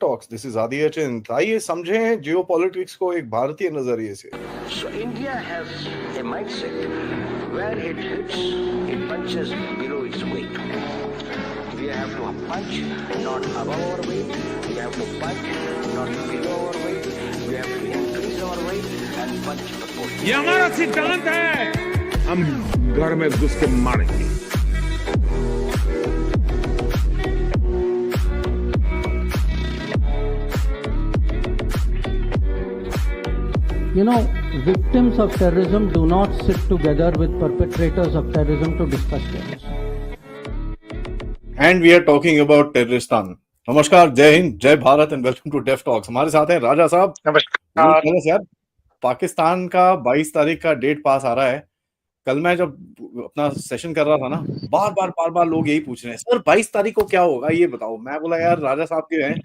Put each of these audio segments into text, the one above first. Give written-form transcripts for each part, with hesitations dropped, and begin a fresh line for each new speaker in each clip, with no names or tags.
Talks, this is आदि अचिंत। आइए समझें जियोपॉलिटिक्स को एक भारतीय नजरिए से।
So India has a mindset where it hits, it punches below its weight. We have to punch not above our weight. We have to punch not below our weight. We have to increase our weight and punch the post.
ये हमारा सिद्धांत है, हम घर में घुस के मारेंगे।
You know, victims of terrorism do not sit together with perpetrators of terrorism to discuss terrorism.
And we are talking about Terroristan. नमस्कार, जय हिंद, जय Bharat and welcome to deaf talks. हमारे साथ है राजा साहब।
नमस्कार
यार, पाकिस्तान का 22 तारीख का डेट पास आ रहा है। कल मैं जब अपना सेशन कर रहा था ना, बार बार लोग यही पूछ रहे हैं, सर 22 तारीख को क्या होगा ये बताओ। मैं बोला यार राजा साहब के हैं,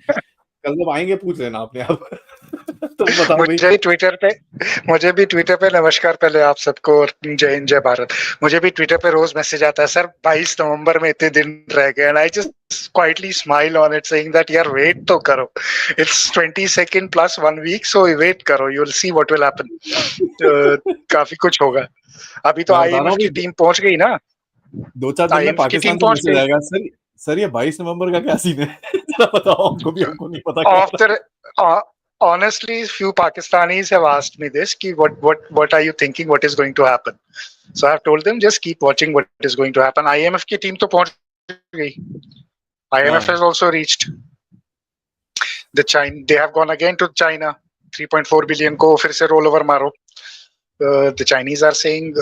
कल जब आएंगे पूछ लेना अपने आप। तो बताओ।
मुझे भी ट्विटर पे नमस्कार पहले आप सबको, और जय हिंद जय भारत। मुझे भी ट्विटर पे रोज मैसेज आता है, सर 22 नवंबर में इतने दिन रह गए, and I just quietly smile on it saying that यार वेट तो करो, it's 22nd plus 1 week, so wait करो, you will see what will happen. काफी कुछ होगा। अभी तो आईएमएफ की टीम पहुंच गई ना,
2-4 दिन में पाकिस्तान से मैसेज आएगा, सर ये 22 नवंबर का क्या सीन है। बताओ, हमको नहीं पता।
Honestly, few Pakistanis have asked me this, ki what are you thinking, what is going to happen? So I have told them, just keep watching what is going to happen. IMF की team तो पहुंच गई, IMF has also reached they have gone again to China, 3.4 billion को फिर से roll over मारो। The Chinese are saying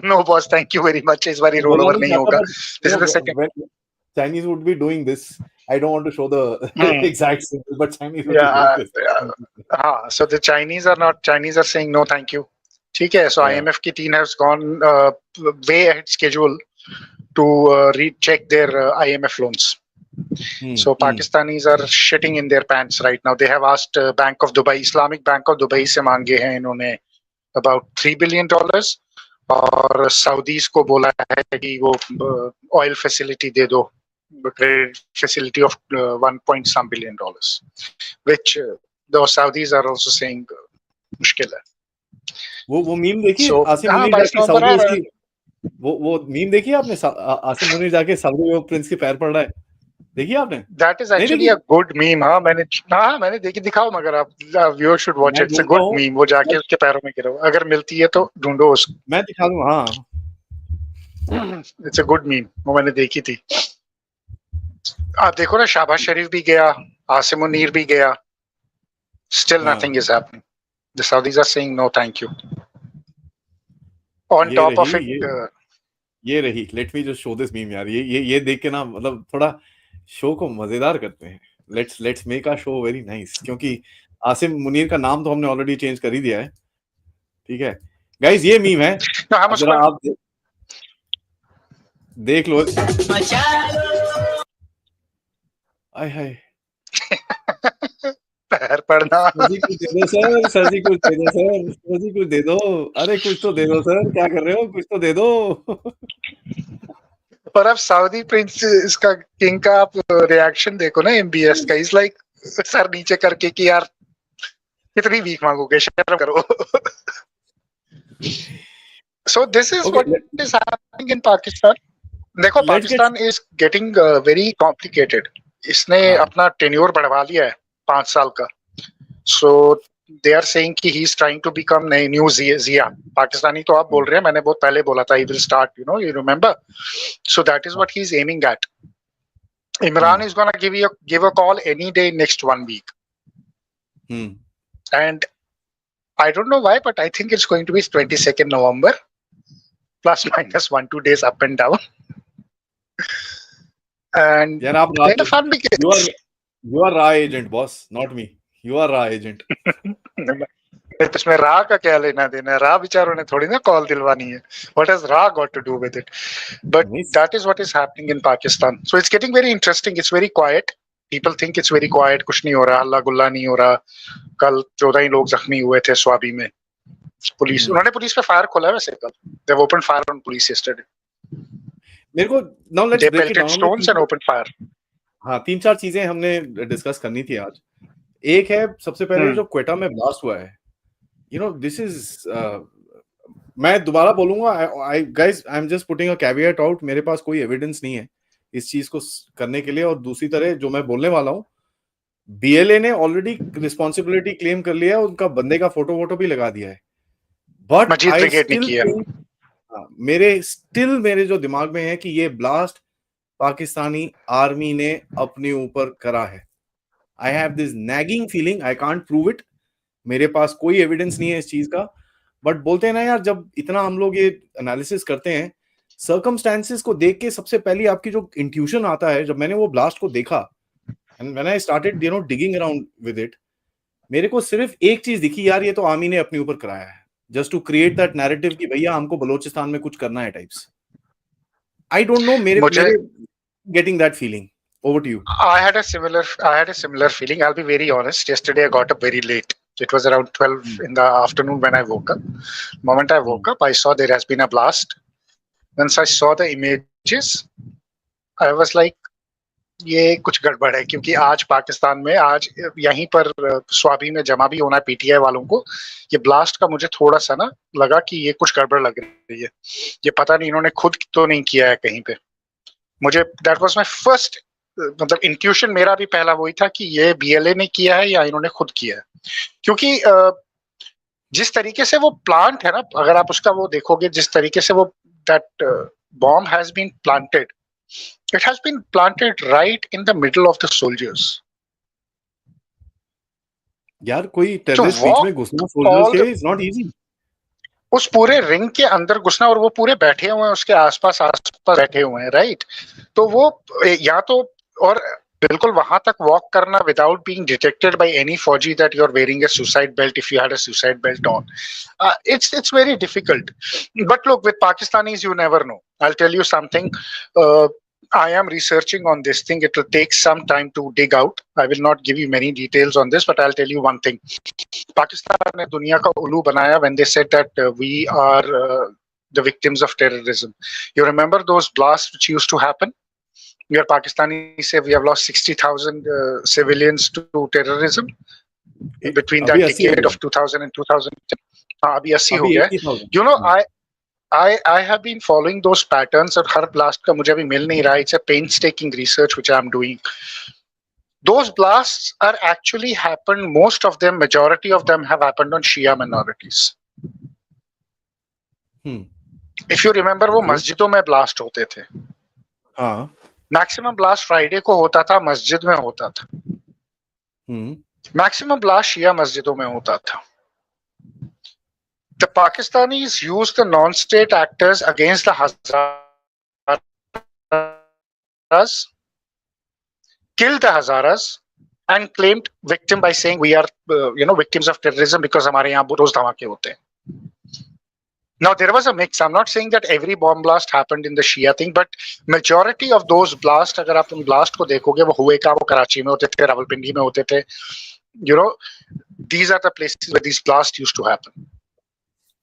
no boss, thank you very much, इस बारी roll over नहीं होगा। This is the second.
Chinese would be doing this. I don't want to show the exact symbol, but Chinese would be doing this.
So the Chinese are saying no, thank you. ठीक है, so IMF की team has gone way ahead schedule to recheck their IMF loans. So Pakistanis are shitting in their pants right now. They have asked Bank of Dubai, Islamic Bank of Dubai से मांगे हैं इन्होंने about $3 billion, और Saudis को बोला है कि वो oil facility दे दो, credit facility of $1 billion, which the Saudis are also saying मुश्किल है।
वो मीम देखी आसिम मुनीर जाके सऊदी की, वो मीम देखी आपने? आसिम मुनीर जाके सऊदी में प्रिंस के पैर पड़ रहा है, देखी आपने?
That is actually a good meme। मैंने देखी, दिखाओ मगर आप, viewer should watch it, it's a good meme. वो जाके उसके पैरों में गिरा, अगर मिलती है तो ढूंढो उसको,
मैं दिखा दूं। हाँ,
इट्स अ गुड मीम, वो मैंने देखी थी। आप देखो ना, शहबाज शरीफ भी गया, आसिम मुनीर भी गया, still nothing is happening. The Saudis are saying no thank you. On top of it,
ये रही, let me just show this meme यार। ये देख के ना, मतलब थोड़ा शो को मजेदार करते हैं। Let's make our show very nice, क्योंकि आसिम मुनीर का नाम तो हमने ऑलरेडी चेंज कर ही दिया है। ठीक है गाइस, ये मीम है, जरा आप देख लो। आय हाय,
पैर पड़ना।
सर जी कुछ दे दो सर, सर जी कुछ दे दो सर, सर जी कुछ दे दो, अरे कुछ तो दे दो सर, क्या कर रहे हो, कुछ तो दे दो।
पर अब सऊदी प्रिंस, इसका किंग का आप रिएक्शन देखो ना, एमबीएस का, इज लाइक सर नीचे करके कि यार कितनी वीक मांगोगे, शर्म करो। So this is what is happening in Pakistan. देखो, Pakistan is getting very complicated. इसने अपना टेन्योर बढ़वा लिया है 5 साल का। So they are saying कि he is trying to become new Zia. Pakistani तो आप बोल रहे हैं, मैंने बहुत पहले बोला था, he will start, you remember? So that is what he is aiming at. Imran is gonna give a call any day next 1 week. And I don't know why, but I think it's going to be 22nd November, plus minus 1-2 days up and down. And then the fun begins.
You are Ra agent, boss, not me. You are Ra agent.
इसमें रा का क्या लेना देना है? रा बेचारों ने थोड़ी ना कॉल दिलवानी है। What has Ra got to do with it? But that is what is happening in Pakistan. So it's getting very interesting. It's very quiet. People think it's very quiet. कुछ नहीं हो रहा, हल्ला गुल्ला नहीं हो रहा। कल 14 ही लोग जख्मी हुए थे स्वाबी में। पुलिस, उन्होंने पुलिस पे फायर खोला वैसे कल। They opened fire on police yesterday.
मेरे को now let's
they
break it
pelted
down.
stones and opened fire.
हाँ, 3-4 चीजें हमने डिस्कस करनी थी आज। एक है सबसे पहले जो क्वेटा में ब्लास्ट हुआ है, दिस इज मैं दोबारा बोलूंगा, I guys I am just putting a caveat out, मेरे पास कोई एविडेंस नहीं है इस चीज को करने के लिए। और दूसरी तरह जो मैं बोलने वाला हूँ, बीएलए ने ऑलरेडी रिस्पॉन्सिबिलिटी क्लेम कर लिया है, उनका बंदे का फोटो वोटो भी लगा दिया है। बट
मजीद
आई
ब्रिगेड ने
स्टिल
किया।
थिंक, मेरे जो दिमाग में है कि ये ब्लास्ट पाकिस्तानी आर्मी ने अपने ऊपर करा है। I have this nagging feeling, I can't prove it, मेरे पास कोई एविडेंस नहीं है इस चीज का, बट बोलते हैं ना यार, जब इतना हम लोग ये एनालिसिस करते हैं सर्कमस्टेंसेस को देख के, सबसे पहली आपकी जो इंट्यूशन आता है, जब मैंने वो ब्लास्ट को देखा and when I started digging around with it, मेरे को सिर्फ एक चीज दिखी यार, ये तो आर्मी ने अपने ऊपर कराया है, just to create that narrative कि भैया हमको बलोचिस्तान में कुछ करना है टाइप्स। आई डोंट नो, मेरे getting that feeling. Over to you.
I had a similar feeling. I'll be very honest. Yesterday I got up very late. It was around 12 in the afternoon when I woke up. The moment I woke up, I saw there has been a blast. Once I saw the images, I was like, ये कुछ गड़बड़ है, क्योंकि आज पाकिस्तान में, आज यहीं पर स्वाबी में जमा भी होना है पीटीआई वालों को। ये ब्लास्ट का मुझे थोड़ा सा ना लगा कि ये कुछ गड़बड़ लग रही है, ये पता नहीं इन्होंने खुद तो नहीं किया है कहीं पे। मुझे दैट वाज माय फर्स्ट, मतलब इंट्यूशन मेरा भी पहला वही था कि ये बीएलए ने किया है या इन्होंने खुद किया है। क्योंकि जिस तरीके से वो प्लांट है ना, अगर आप उसका वो देखोगे, जिस तरीके से वो that bomb has been planted, it has been planted right in the middle of the soldiers.
यार कोई टेररिस्ट बीच में घुसना सोल्जर्स के इज नॉट इजी।
उस पूरे रिंग के अंदर घुसना, और वो पूरे बैठे हुए हैं उसके आसपास बैठे हुए हैं, राइट। तो वो या तो, और बिल्कुल वहां तक वॉक करना without being detected by any फौजी that you are wearing a suicide belt, if you had a suicide belt on, it's very difficult. But look, with Pakistanis you never know. I will tell you something, I am researching on this thing. It will take some time to dig out. I will not give you many details on this, but I'll tell you one thing. Pakistan ने दुनिया का उल्लू बनाया when they said that we are the victims of terrorism. You remember those blasts which used to happen? Where Pakistani say we have lost 60,000 civilians to terrorism between that decade of 2000 and 2010. अभी 80 हो गया। You know, I have been following those patterns, और हर blast का मुझे अभी मिल नहीं रहा है। It's a painstaking research which I am doing. Those blasts are actually happened, most of them, majority of them have happened on Shia minorities. If you remember, वो मस्जिदों में blast होते थे।
हाँ।
Maximum blast Friday को होता था, मस्जिद में होता था। Maximum blast Shia मस्जिदों में होता था। The Pakistanis used the non-state actors against the Hazaras, killed the Hazaras, and claimed victim by saying we are, victims of terrorism because हमारे यहाँ रोज धमाके होते हैं. Now there was a mix. I'm not saying that every bomb blast happened in the Shia thing, but majority of those blasts, अगर आप उन blast को देखोगे, वो हुए का वो कराची में होते थे, रावलपिंडी में होते थे. These are the places where these blasts used to happen.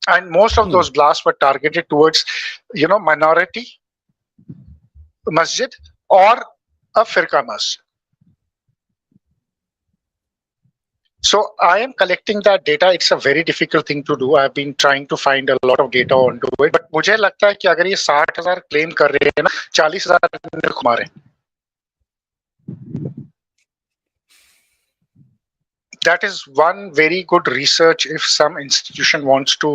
And most of those blasts were targeted towards, minority masjid or a firqa masjid. So I am collecting that data. It's a very difficult thing to do. I've been trying to find a lot of data onto it. But मुझे लगता है कि अगर ये 60,000 claim कर रहे हैं ना, 40,000 मारे. That is one very good research if some institution wants to,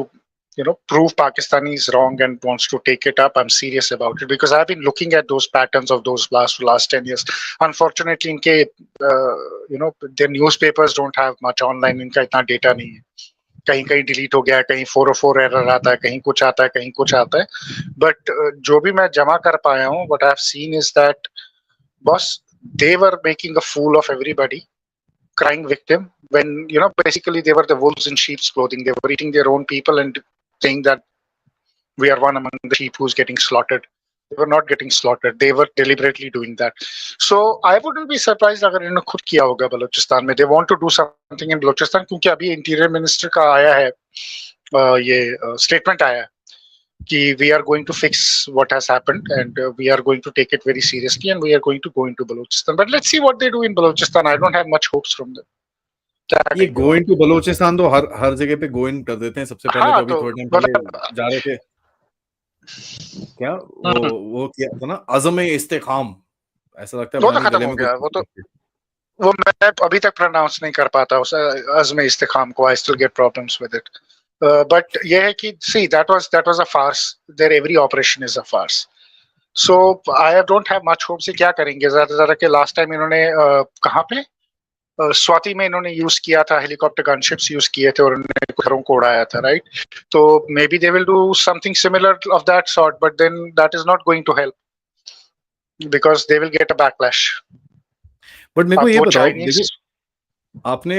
prove Pakistani is wrong and wants to take it up. I'm serious about it because I've been looking at those patterns of those blasts for the last 10 years. Unfortunately, इनके, their newspapers don't have much online. इनका इतना data नहीं है. कहीं delete हो गया, कहीं 404 error आता है, कहीं कुछ आता है, कहीं कुछ आता है. But जो भी मैं जमा कर पाया हूँ, what I've seen is that, boss, they were making a fool of everybody. Crying victim when, basically they were the wolves in sheep's clothing. They were eating their own people and saying that we are one among the sheep who's getting slaughtered. They were not getting slaughtered. They were deliberately doing that. So I wouldn't be surprised अगर इन्होंने खुद किया होगा बलूचिस्तान में. They want to do something in Balochistan क्योंकि अभी interior minister का आया है ये स्टेटमेंट आया है we are going to fix what has happened, and we are going to take it very seriously, and we are going to go into Balochistan. But let's see what they do in Balochistan. I don't have much hopes from them.
ये गो इन to Balochistan तो हर जगह पे गो इन कर देते हैं. सबसे पहले तो अभी थोड़े टाइम पहले जा रहे थे क्या वो क्या था ना, अज़म इस्तेकाम, ऐसा लगता है.
वो तो खत्म हो गया. वो मैं अभी तक प्रोनाउंस नहीं कर पाता उस अज़म इस्तेकाम को. I still get problems with it. But ये है कि see that was a farce. Their every operation is a farce. So I don't have much hope से क्या करेंगे. ज़्यादा के last time इन्होंने कहाँ पे स्वाति में इन्होंने यूज किया था, हेलीकॉप्टर गनशिप्स यूज किए थे और उन्होंने घरों को उड़ाया था, राइट? तो maybe they will do something similar of that sort, but then that is not going to help because they will get a backlash.
बट मेरे को ये बताओ, देखो आपने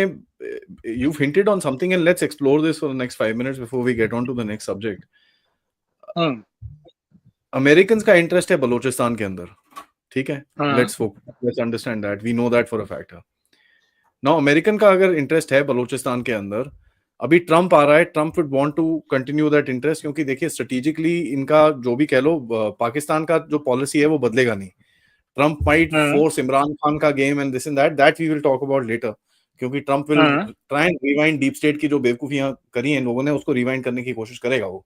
you've hinted on something and let's explore this for the next 5 minutes before we get on to the next subject. Americans का interest है बलोचिस्तान के अंदर, ठीक है? let's understand that, we know that for a fact. Now American का अगर interest है बलोचिस्तान के अंदर, अभी ट्रम्प आ रहा है, Trump would want to continue that interest, क्योंकि देखिए स्ट्रेटेजिकली इनका जो भी कह लो, पाकिस्तान का जो पॉलिसी है वो बदलेगा नहीं. Trump might force Imran Khan का game and this and that we will talk about later, क्योंकि Trump will try and rewind deep state की जो बेवकूफियां करी हैं लोगों ने, उसको रिवाइंड करने की कोशिश करेगा वो.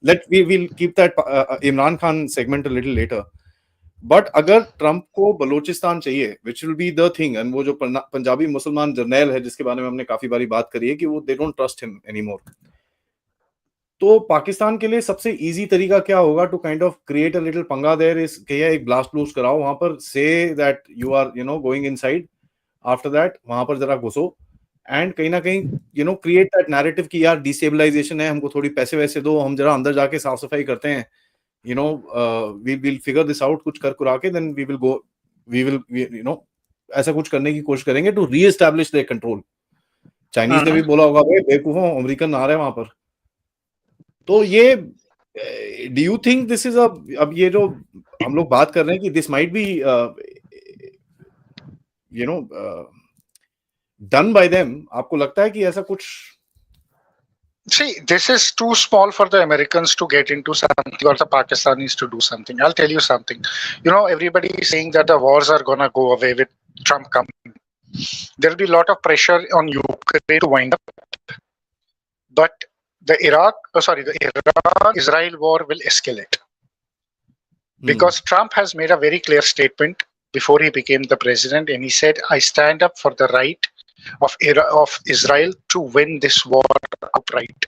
We will keep that Imran Khan segment a little later. But अगर ट्रम्प को बलोचिस्तान चाहिए, which will be the thing, and वो जो पंजाबी मुसलमान जर्नैल है जिसके बारे में हमने काफी बारी बात करी है कि वो they don't trust him anymore, तो पाकिस्तान के लिए सबसे इजी तरीका क्या होगा to kind of create a little panga there is कि एक ब्लास्ट ब्लूस्ट कराओ वहां पर, say that you are going inside, after that वहां पर जरा घुसो एंड कहीं ना कहीं क्रिएट दैट नैरेटिव कि यार डिस्टेबलाइजेशन है, हमको थोड़ी पैसे वैसे दो, हम जरा अंदर जाके साफ सफाई करते हैं, we'll figure this out, कुछ कर कुरा के, then we will ऐसा कुछ करने की कोशिश करेंगे to re-establish their control. Chinese ने भी बोला होगा भाई बेवकूफों, अमेरिकन आ रहे हैं वहां पर. तो ये do you think this is अब ये जो हम लोग बात कर रहे हैं कि this might be done by them, आपको लगता है कि ऐसा कुछ?
See, this is too small for the Americans to get into something, or the Pakistanis to do something. I'll tell you something. Everybody is saying that the wars are going to go away with Trump coming. There will be a lot of pressure on Ukraine to wind up. But the Iran-Israel war will escalate. Because Trump has made a very clear statement before he became the president, and he said, I stand up for the right of Israel to win this war outright.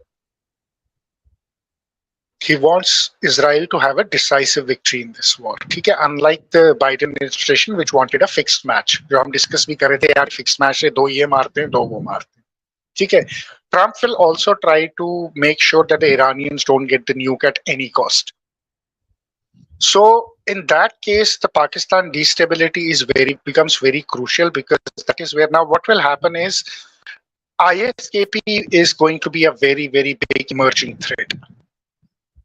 He wants Israel to have a decisive victory in this war. ठीक है? Unlike the Biden administration, which wanted a fixed match. जो हम discuss भी कर रहे थे, यार fixed match है, 2 ये मारते हैं, 2 वो मारते हैं. ठीक है? Trump will also try to make sure that the Iranians don't get the nuke at any cost. So in that case, the Pakistan destability becomes very crucial, because that is where now what will happen is ISKP is going to be a very, very big emerging threat.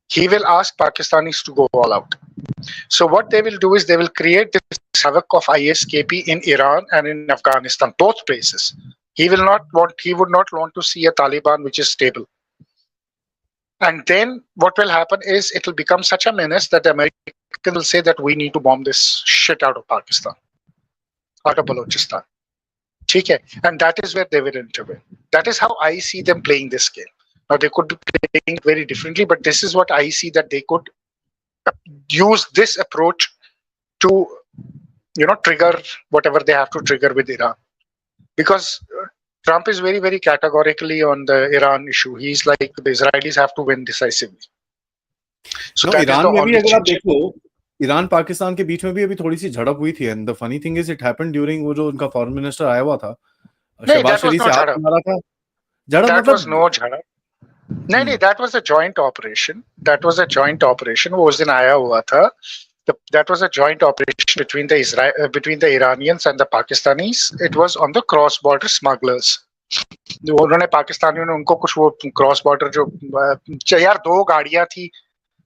He will ask Pakistanis to go all out. So what they will do is they will create this havoc of ISKP in Iran and in Afghanistan, both places. He would not want to see a Taliban which is stable. And then what will happen is it will become such a menace that the Americans will say that we need to bomb this shit out of Pakistan, out of Balochistan. Okay? And that is where they will intervene. That is how I see them playing this game. Now they could be playing very differently, but this is what I see, that they could use this approach to, trigger whatever they have to trigger with Iran. Because Trump is very, very categorically on the Iran issue. He's like, the Israelis have to win decisively. So
no, Iran में भी अगर आप देखो, Iran Pakistan के बीच में भी अभी थोड़ी सी झड़प हुई थी, and the funny thing is it happened during वो जो उनका फॉरेन मिनिस्टर आया हुआ था, शहबाज शरीफ से हाथ मारा था.
That was no झड़प. नहीं, that was a joint operation. That was a joint operation. वो उस दिन आया हुआ था. That was a joint operation between the Iranians and the Pakistanis. It was on the cross-border smugglers. उन्होंने पाकिस्तानियों ने उनको कुछ वो cross-border जो यार 2 गाड़ियां थी,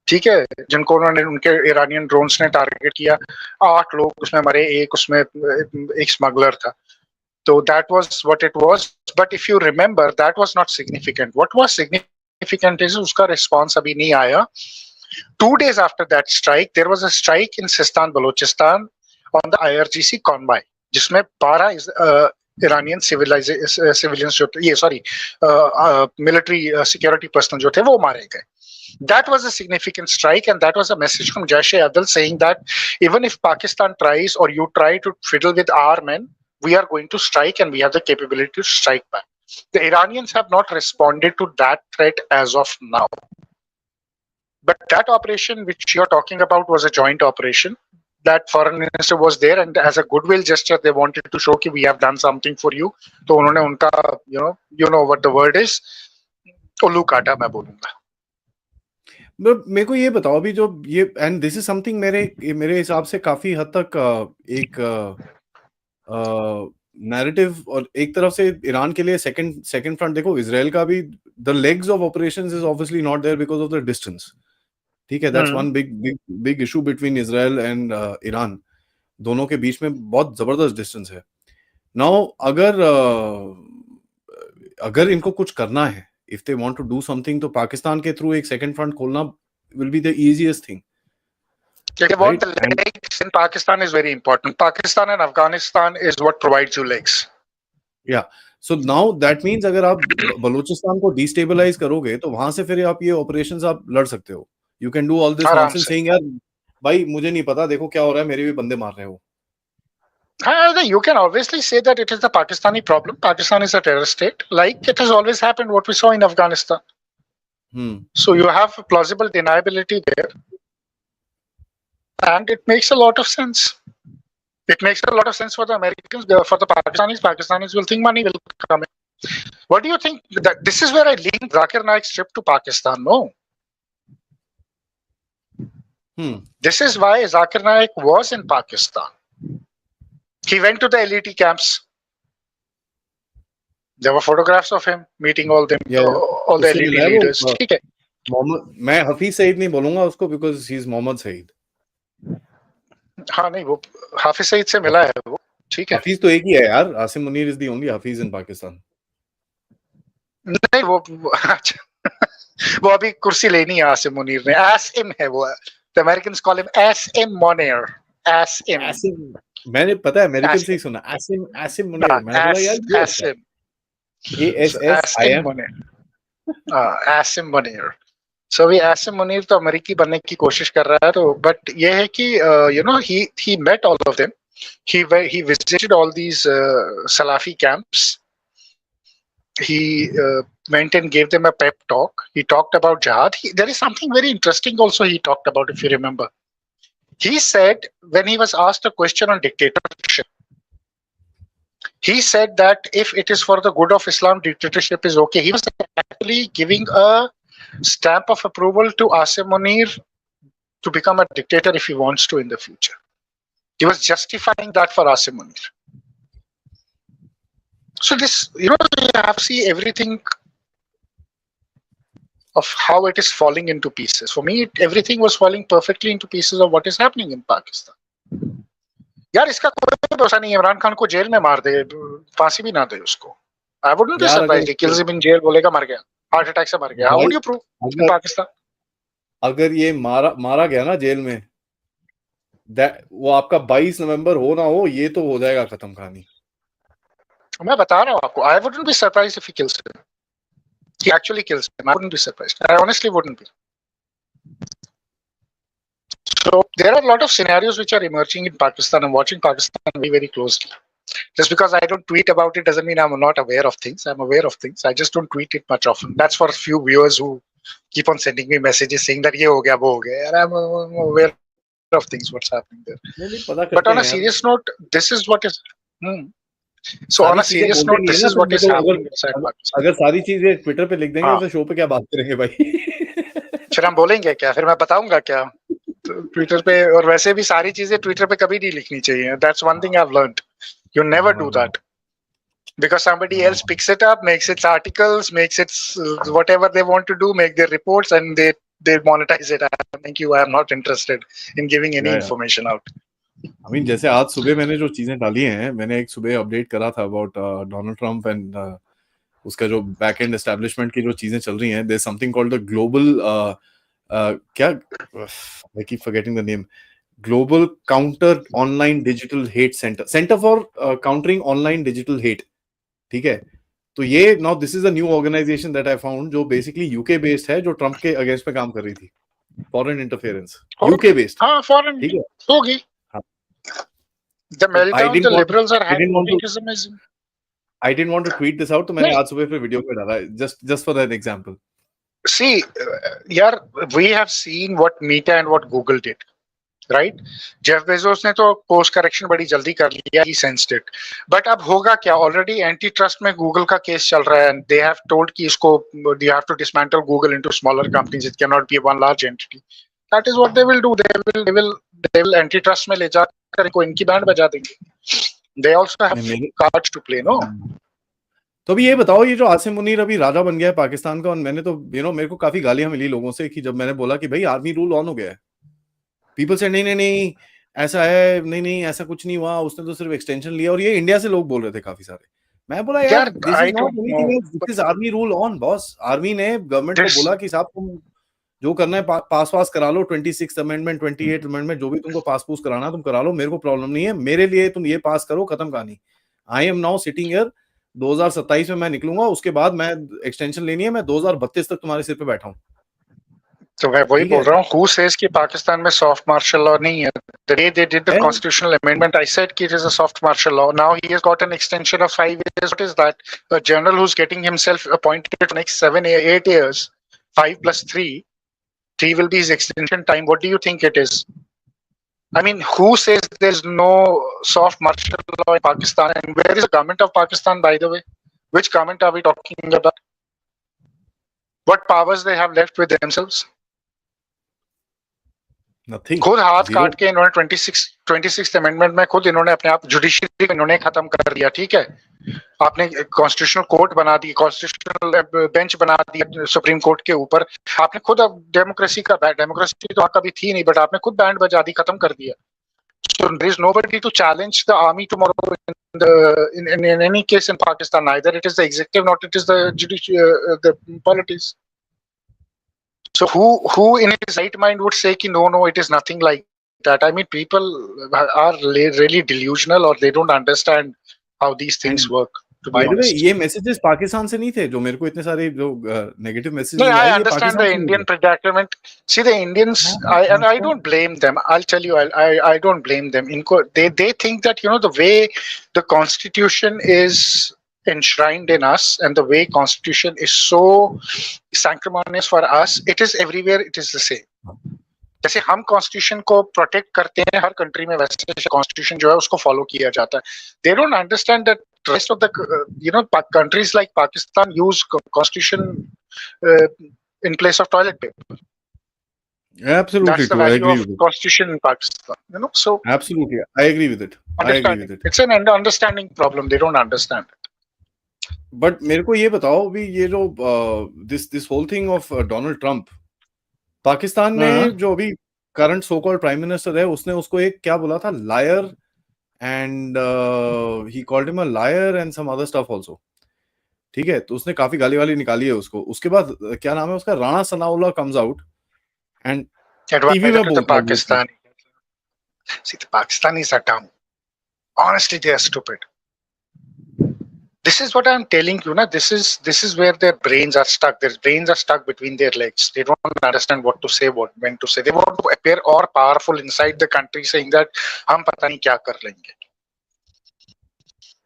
ठीक है, जिनको उन्होंने उनके इरानियन ड्रोन्स ने टारगेट किया, 8 लोग उसमें मरे, उसमें एक स्मगलर था. So that was what it was. But if you remember, that was not significant. What was significant is उसका response अभी नहीं आया. 2 days after that strike, there was a strike in Sistan, Balochistan on the IRGC convoy, जिसमें 12 Iranian civilians जो थे, military security personnel जो थे वो मारे गए. That was a significant strike, and that was a message from Jaish-e-Adal saying that even if Pakistan tries or you try to fiddle with our men, we are going to strike and we have the capability to strike back. The Iranians have not responded to that threat as of now. But that operation which you're talking about was a joint operation. That foreign minister was there, and as a goodwill gesture, they wanted to show that we have done something for you. So उन्होंने उनका, you know what the word is, उल्लू काटा मैं बोलूँगा.
मेरे को ये बताओ अभी जो ये एंड दिस इज समथिंग मेरे हिसाब से काफी हद तक एक नैरेटिव और एक तरफ से ईरान के लिए सेकंड फ्रंट. देखो इजराइल का भी the legs of operations is obviously not there because of the distance. ठीक है, that's one big issue between Israel and Iran. दोनों के बीच में बहुत जबरदस्त डिस्टेंस है. नाउ अगर इनको कुछ करना है, if they want to do something, तो पाकिस्तान के थ्रू एक सेकंड फ्रंट खोलना will be the easiest thing.
Right? The legs in Pakistan is very important. Pakistan and Afghanistan is what provides you legs.
Yeah. So now that means अगर आप बलूचिस्तान को destabilize करोगे तो वहां से फिर आप ये operations आप लड़ सकते हो. You can do all this nonsense saying यार भाई मुझे नहीं पता, देखो क्या हो रहा है, मेरे भी बंदे मार रहे हो.
You can obviously say that it is the Pakistani problem. Pakistan is a terrorist state, like it has always happened, what we saw in Afghanistan. So you have plausible deniability there. And it makes a lot of sense. It makes a lot of sense for the Americans. For the Pakistanis will think money will come in. What do you think? That this is where I linked Zakir Naik's trip to Pakistan, no? This is why Zakir Naik was in Pakistan. He went to the elite camps. There were photographs of him meeting all them, all the elite leaders. ठीक है.
मैं हफीज सईद नहीं बोलूंगा उसको because he is Mohammad Saeed.
हाँ नहीं, वो हाफिज सईद से मिला है वो. ठीक है.
हफीज तो एक ही है यार. Asim Munir is the only Hafeez in Pakistan.
नहीं वो अभी कुर्सी लेनी है आसिम मुनीर ने. आसिम है वो. The Americans call him Asim Munir. Asim.
मैंने पता है अमेरिकन से ही सुना. आसिम मुनीर. मैंने बोला यार
Asim.
ASSIM.
Asim Munir. So we Asim Munir तो अमेरिकी बनने की कोशिश कर रहा है. तो but ये है कि he met all of them. He visited all these Salafi camps. He went and gave them a pep talk. He talked about jihad. There is something very interesting also he talked about, if you remember. He said, when he was asked a question on dictatorship, he said that if it is for the good of Islam, dictatorship is okay. He was actually giving a stamp of approval to Asim Munir to become a dictator if he wants to in the future. He was justifying that for Asim Munir. So this, you have to see everything of how it is falling into pieces. For me, everything was falling perfectly into pieces of what is happening in Pakistan. यार इसका कोई भरोसा नहीं. इमरान खान को jail में मार दे, फांसी भी ना दे उसको. I wouldn't be surprised. He kills him in jail, बोलेगा मर गया, हार्ट अटैक से मर गया. How would you prove in Pakistan?
अगर ये मारा गया ना जेल में, वो आपका 22 नवंबर हो ना हो, ये तो हो जाएगा खत्म कहानी.
मैं बता रहा हूँ आपको. I wouldn't be surprised if he kills him. He actually kills him. I wouldn't be surprised. I honestly wouldn't be. So there are a lot of scenarios which are emerging in Pakistan. I'm watching Pakistan very, very closely. Just because I don't tweet about it doesn't mean I'm not aware of things. I'm aware of things. I just don't tweet it much often. That's for a few viewers who keep on sending me messages saying that ye ho gaya, wo ho gaya. And I'm aware of things, what's happening there. But on a serious note, this is what is... So on a serious note, this is what is happening inside Pakistan.
अगर सारी चीजें Twitter पे लिख देंगे तो show पे क्या बात करेंगे भाई?
फिर हम बोलेंगे क्या? फिर मैं बताऊंगा क्या ट्विटर पे? और वैसे भी सारी चीजें ट्विटर पे कभी नहीं लिखनी चाहिए. That's one thing I've learned. You never do that. Because somebody else picks it up, makes its articles, makes its whatever they want to do, make their reports, and they monetize it. Thank you. I am not interested in giving any information out.
I mean, जैसे आज सुबह मैंने जो चीजें डाली हैं, मैंने एक सुबह अपडेट करा था अबाउट डोनाल्ड ट्रम्प एंड उसका जो बैक एंड एस्टैब्लिशमेंट की जो चीजें चल रही हैं. There is something called the global क्या, I keep forgetting the name. Global Counter Online Digital Hate Center for Countering Online Digital Hate. ठीक है, तो ये now this is a new organization that I found जो basically UK based है, जो Trump के against पे काम कर रही थी. Foreign interference, UK based.
हाँ, foreign
ठीक है,
होगी.
हाँ.
The meltdown the liberals are having is.
I didn't want to tweet this out, तो मैंने आज सुबह पे वीडियो पे डाला, just for that example.
See, yaar, we have seen what Meta and what Google did, right? Jeff Bezos ने तो course correction बड़ी जल्दी कर लिया, he sensed it. But अब होगा क्या? Already antitrust में Google का केस चल रहा है, and they have told कि इसको you have to dismantle Google into smaller companies. It cannot be one large entity. That is what they will do. They will antitrust में ले जाकर इनको इनकी बैंड बजा देंगे. They also have cards to play, no?
तो अभी ये बताओ, ये जो आसिम मुनीर अभी राजा बन गया है पाकिस्तान का, और मैंने तो मेरे को काफी गालियां मिली लोगों से कि जब मैंने बोला कि भाई आर्मी रूल ऑन हो गया है, पीपल से नहीं ऐसा है, नहीं ऐसा कुछ नहीं हुआ, उसने तो सिर्फ एक्सटेंशन लिया. और ये इंडिया से लोग बोल रहे थे काफी सारे. मैं बोला यार this is not anything, this is army rule on boss. Army ने गवर्नमेंट को बोला कि साहब तुम जो करना है पास करा लो, 26th अमेंडमेंट 28th अमेंडमेंट जो भी तुमको पास कराना तुम करा लो, मेरे को प्रॉब्लम नहीं है, मेरे लिए तुम ये पास करो, खत्म कहानी. I am now sitting here, 2027 में मैं निकलूंगा, उसके बाद मैं एक्सटेंशन लेनी है, मैं 2032 तक तुम्हारे सिर पे बैठा हूं.
तो मैं वही बोल रहा हूँ, who says कि पाकिस्तान में soft martial law नहीं है? The day they did the constitutional amendment, I said कि it is a soft martial law. Now he has got an extension of 5 years. What is that? A general who's getting himself appointed for next 8 years, 5 plus 3 will be his extension time. What do you think it is? I mean, who says there's no soft martial law in Pakistan? And where is the government of Pakistan, by the way? Which government are we talking about? What powers they have left with themselves?
Nothing.
खुद हाथ काट के इन्होंने 26th amendment में खुद इन्होंने अपने आप जुडिशरी को इन्होंने खत्म कर दिया. ठीक है, आपने कॉन्स्टिट्यूशनल कोर्ट बना दी, कॉन्स्टिट्यूशनल बेंच बना दिया सुप्रीम कोर्ट के ऊपर. आपने खुद अब डेमोक्रेसी तो कभी थी नहीं, बट आपने खुद बैंड बजा दी, खत्म कर दिया. So there is nobody to challenge the army tomorrow in any case in Pakistan. Neither it is the executive, not it is the judiciary, the politics. So who in his right mind would say कि no, it is nothing like that? I mean, people are really delusional, or they don't understand how these things work.
By the way, ये messages Pakistan से नहीं थे जो मेरे को इतने सारे जो negative messages.
No, I understand the Indian predicament. See, the Indians, I don't blame them. I'll tell you, I don't blame them. They think that the way the Constitution is enshrined in us, and the way Constitution is so sanctimonious for us, it is everywhere. It is the same. जैसे हम constitution को protect करते हैं हर country में, वैसे constitution जो है उसको फॉलो किया जाता है. They don't understand that rest of the countries like Pakistan use constitution in place of toilet paper.
Absolutely,
that's the value of constitution in Pakistan. So
absolutely, I agree with it.
It's an understanding problem. They don't understand it.
But मेरे को ये बताओ भी, ये जो this whole thing of Donald Trump, Pakistan में जो अभी current so called prime minister है, उसने उसको एक क्या बोला था, lawyer, and he called him a liar and some other stuff also. ठीक है, तो उसने काफी गाली वाली निकाली है उसको. उसके बाद क्या नाम है उसका, Rana Sanaullah comes out and TV में बोलता है
Pakistan. See, the Pakistanis are dumb. Honestly, they are stupid. This is what I'm telling you. This is where their brains are stuck. Their brains are stuck between their legs. They don't understand what to say, when to say. They want to appear all powerful inside the country, saying that हम पता नहीं क्या कर लेंगे.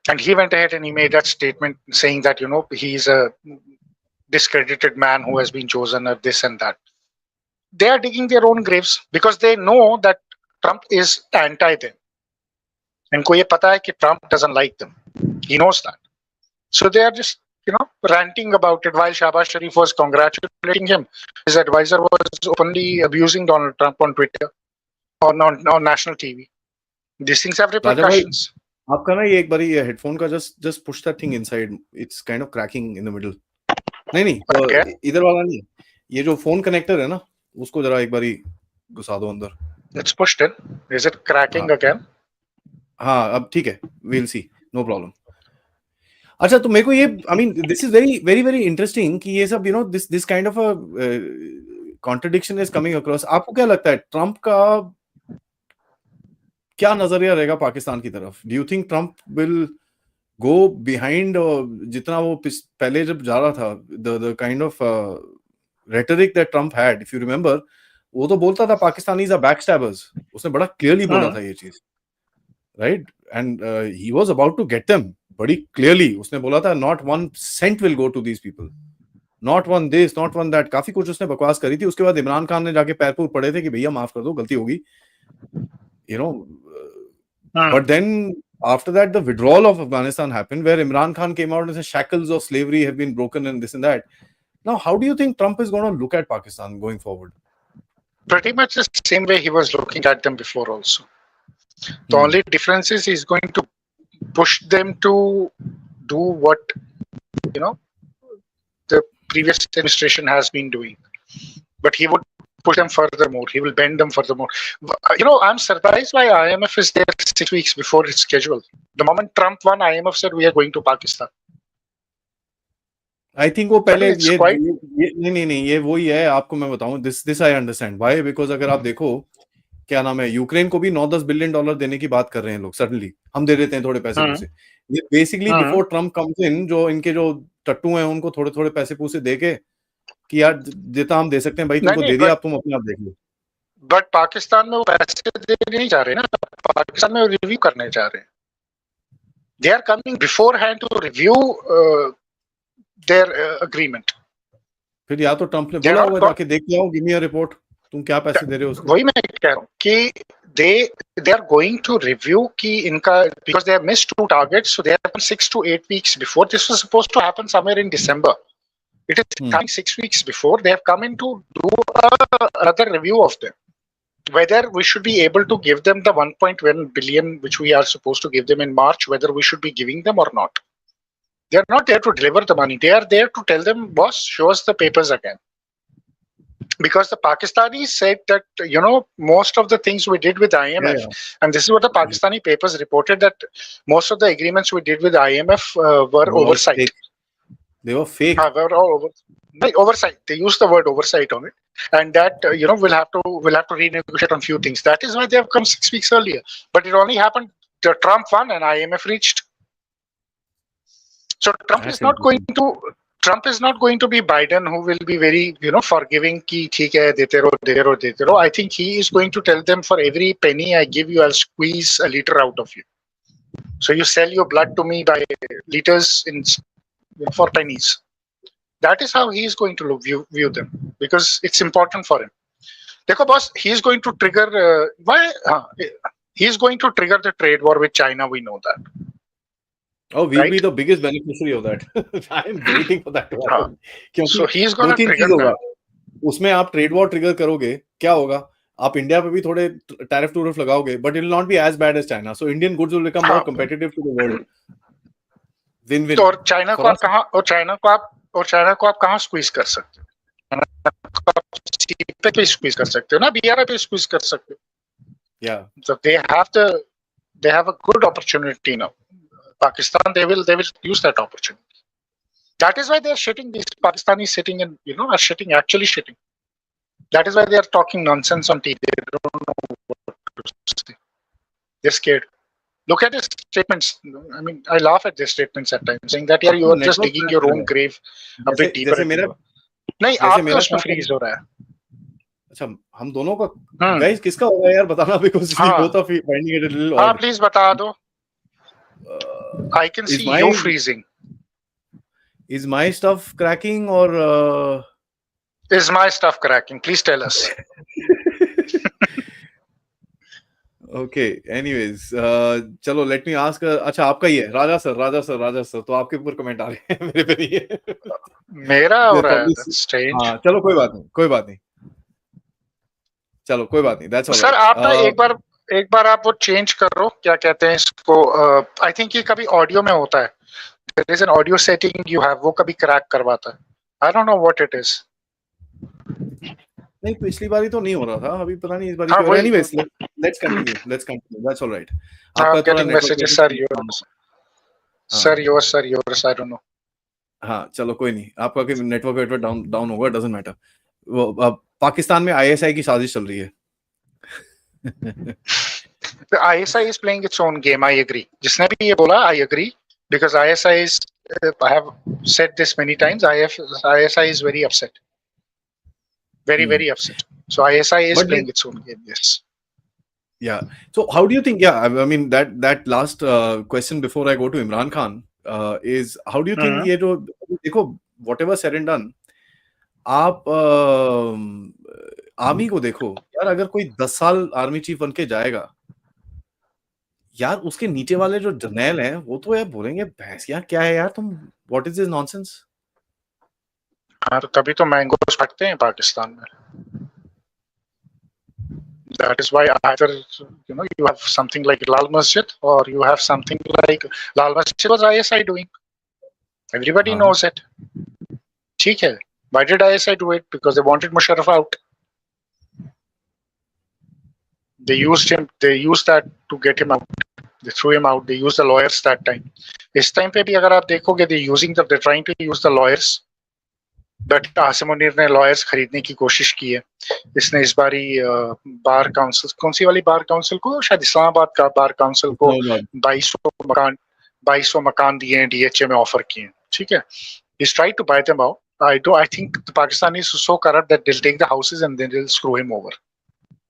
And he went ahead and he made that statement saying that he's a discredited man who has been chosen of this and that. They are digging their own graves because they know that Trump is anti them. इनको ये पता है कि Trump doesn't like them. He knows that. So they are just, ranting about it, while Shahbaz Sharif was congratulating him. His advisor was openly abusing Donald Trump on Twitter or on national TV. These things have repercussions.
आपका ना ये एक बारी ये headphone का just push that thing inside. It's kind of cracking in the middle. नहीं तो इधर वाला नहीं, ये जो फोन कनेक्टर है ना, उसको जरा एक बारी घुसा दो अंदर.
It's pushed in. Is it cracking again?
हाँ, अब ठीक है. We'll see. No problem. अच्छा, तो मेरे को ये, I mean, this is very very very interesting कि ये सब this kind of a contradiction is coming across. आपको क्या लगता है ट्रम्प का क्या नजरिया रहेगा पाकिस्तान की तरफ? Do you think Trump will go behind, जितना वो पहले जब जा रहा था, the kind of rhetoric that Trump had, if you remember, वो तो बोलता था पाकिस्तानीज आर बैकस्टैबर्स. उसने बड़ा क्लियरली बोला था ये चीज, right? And he was about to get them बड़ी क्लियरली. उसने बोला था not one cent will go to these people, not one this, not one that. काफी कुछ उसने बकवास करी थी. उसके बाद इमरान खान ने जाके पैर पड़े थे कि भैया माफ कर दो, गलती होगी, you know. But then after that, the withdrawal of Afghanistan happened, where Imran Khan came out and said shackles of slavery have been broken and this and that. Now, how do you think Trump is going to look at Pakistan going forward?
Pretty much the same way he was looking at them before also. The only difference is he's going to push them to do what, the previous administration has been doing. But he would push them furthermore. He will bend them furthermore. I'm surprised why IMF is there 6 weeks before its schedule. The moment Trump won, IMF said we are going to Pakistan.
I think वो पहले नहीं ये वही है. आपको मैं बताऊं, this I understand why, because अगर आप देखो क्या नाम है, यूक्रेन को भी $9-10 बिलियन देने की बात कर रहे हैं लोग. सडनली हम दे देते हैं थोड़े पैसे पूसे. ये basically before Trump comes in, जो इनके जो टट्टू हैं उनको थोड़े थोड़े पैसे पूसे देके कि यार जितना हम दे सकते हैं भाई तुमको दे दिया, आप तुम अपने आप देख लो.
बट पाकिस्तान में वो पैसे देने नहीं जा रहे ना, पाकिस्तान में रिव्यू करने जा रहे हैं. They are coming beforehand to review their agreement.
फिर या तो ट्रम्प ने बोला होगा जाके देख के आओ, गिव मी अ रिपोर्ट, तुम क्या पैसे दे रहे हो उसको.
वही मैं कह रहा हूँ कि they are going to review कि इनका, because they have missed 2 targets, so they have 6 to 8 weeks before. This was supposed to happen somewhere in December. It is coming 6 weeks before. They have come in to do another review of them, whether we should be able to give them the 1.1 billion which we are supposed to give them in March, whether we should be giving them or not. They are not there to deliver the money. They are there to tell them, boss, show us the papers again. Because the Pakistanis said that, most of the things we did with IMF, and this is what the Pakistani papers reported, that most of the agreements we did with IMF were oversight.
Fake. They were fake.
They were all oversight. They used the word oversight on it, and that we'll have to renegotiate on few things. That is why they have come 6 weeks earlier. But it only happened. Trump won and IMF reached. So Trump is not going to be Biden, who will be very forgiving. Ki theek hai, dete raho. I think he is going to tell them, for every penny I give you, I'll squeeze a liter out of you. So you sell your blood to me by liters for pennies. That is how he is going to view them, because it's important for him. Dekho boss, he is going to trigger he is going to trigger the trade war with China. We know that.
Oh, we'll be the biggest beneficiary of that. I am waiting for that to happen.
So he is going to trigger that.
उसमें आप trade war trigger करोगे, क्या होगा? आप India पे भी थोड़े tariff लगाओगे, but it will not be as bad as China. So Indian goods will become more competitive to the world. Win-win.
तो और चाइना को आप कहाँ स्क्वीज कर सकते हो? पे स्क्वीज कर सकते हो ना, BRI पे स्क्वीज कर सकते हो.
Yeah.
So they have a good opportunity now. Pakistan, they will use that opportunity. That is why they are shitting. These Pakistanis sitting and are shitting, actually shitting. That is why they are talking nonsense on TV. They don't know what to say. They're scared. Look at his statements. I mean, I laugh at their statements at times, saying that you are just digging your own grave a bit deeper. नहीं, आपका उसमें freeze हो रहा है.
अच्छा, हम दोनों का गाइस किसका हो रहा है यार, बताना, because we both are finding it a little odd.
हाँ, please बता दो. I can see you freezing.
Is my stuff cracking or
is my stuff cracking? Please tell us.
Okay, anyways, चलो, let me ask. अच्छा, आपका ही है, राजा sir, तो आपके ऊपर कमेंट आ रहे हैं, मेरे पे नहीं है.
मेरा हो रहा है. That's strange.
हाँ, चलो कोई बात नहीं. चलो कोई बात नहीं. That's all.
सर, आप ना एक बार आप वो चेंज करो, क्या कहते हैं इसको, आई थिंक ये कभी ऑडियो में होता है. There is an audio setting you have, वो कभी क्रैक करवाता है. I don't know what it is.
नहीं, पिछली बारी तो नहीं हो रहा था, अभी पता नहीं इस बारी क्यों. Anyways, let's continue. That's all right.
आपका getting messages, sir, yours, I don't know.
हाँ, चलो कोई नहीं, आपका नेटवर्क डाउन होगा, doesn't matter. पाकिस्तान में आईएसआई की साजिश चल रही है.
The ISI is playing its own game. I agree. जिसने भी ये बोला, I agree, because ISI is. I have said this many times. ISI is very upset. Very upset. So ISI is playing its own game. Yes.
Yeah. So how do you think? Yeah, I mean that last question before I go to Imran Khan is how do you think ये जो देखो whatever said and done, आप army को देखो यार, अगर कोई 10 साल आर्मी चीफ बन के जाएगा यार, उसके नीचे वाले जो जर्नैल हैं वो तो यार बोलेंगे भैंस यार क्या है यार तुम, व्हाट इज दिस नॉनसेंस.
हाँ, तो तभी तो मैंगोस फटते हैं पाकिस्तान में. That is why either you have something like Lal Masjid or you have something like Lal Masjid was ISI doing. Everybody knows it. ठीक है. Why did ISI do it? Because they wanted Musharraf out. They used him. They used that to get him out. They threw him out. They used the lawyers that time. इस time पे भी अगर आप देखोगे, they're trying to use the lawyers. But Asim Munir ने lawyers खरीदने की कोशिश की है. इसने इस बारी बार काउंसिल, कौन सी वाली बार काउंसिल को, शायद इस्लामाबाद का बार काउंसिल को 2200 मकान दिए हैं, DHA में ऑफर किए हैं. ठीक है. He's tried to buy them out. I think the Pakistanis are so corrupt that they'll take the houses and then they'll screw him over.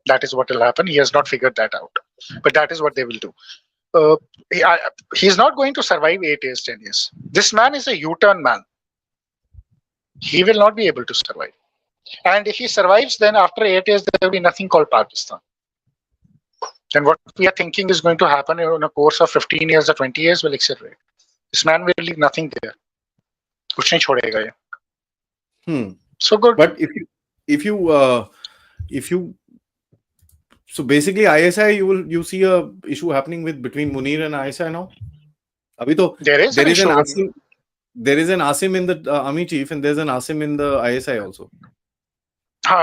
That is what will happen. He has not figured that out, but that is what they will do. He's not going to survive 8 years, 10 years. This man is a U-turn man. He will not be able to survive. And if he survives, then after 8 years, there will be nothing called Pakistan. And what we are thinking is going to happen in a course of 15 years or 20 years will accelerate. This man will leave nothing there. कुछ नहीं छोड़ेगा ये. So good.
But if you so basically ISI you see a issue happening between Munir and ISI now. अभी तो there is an Asim in the army chief and there's an Asim in the ISI also.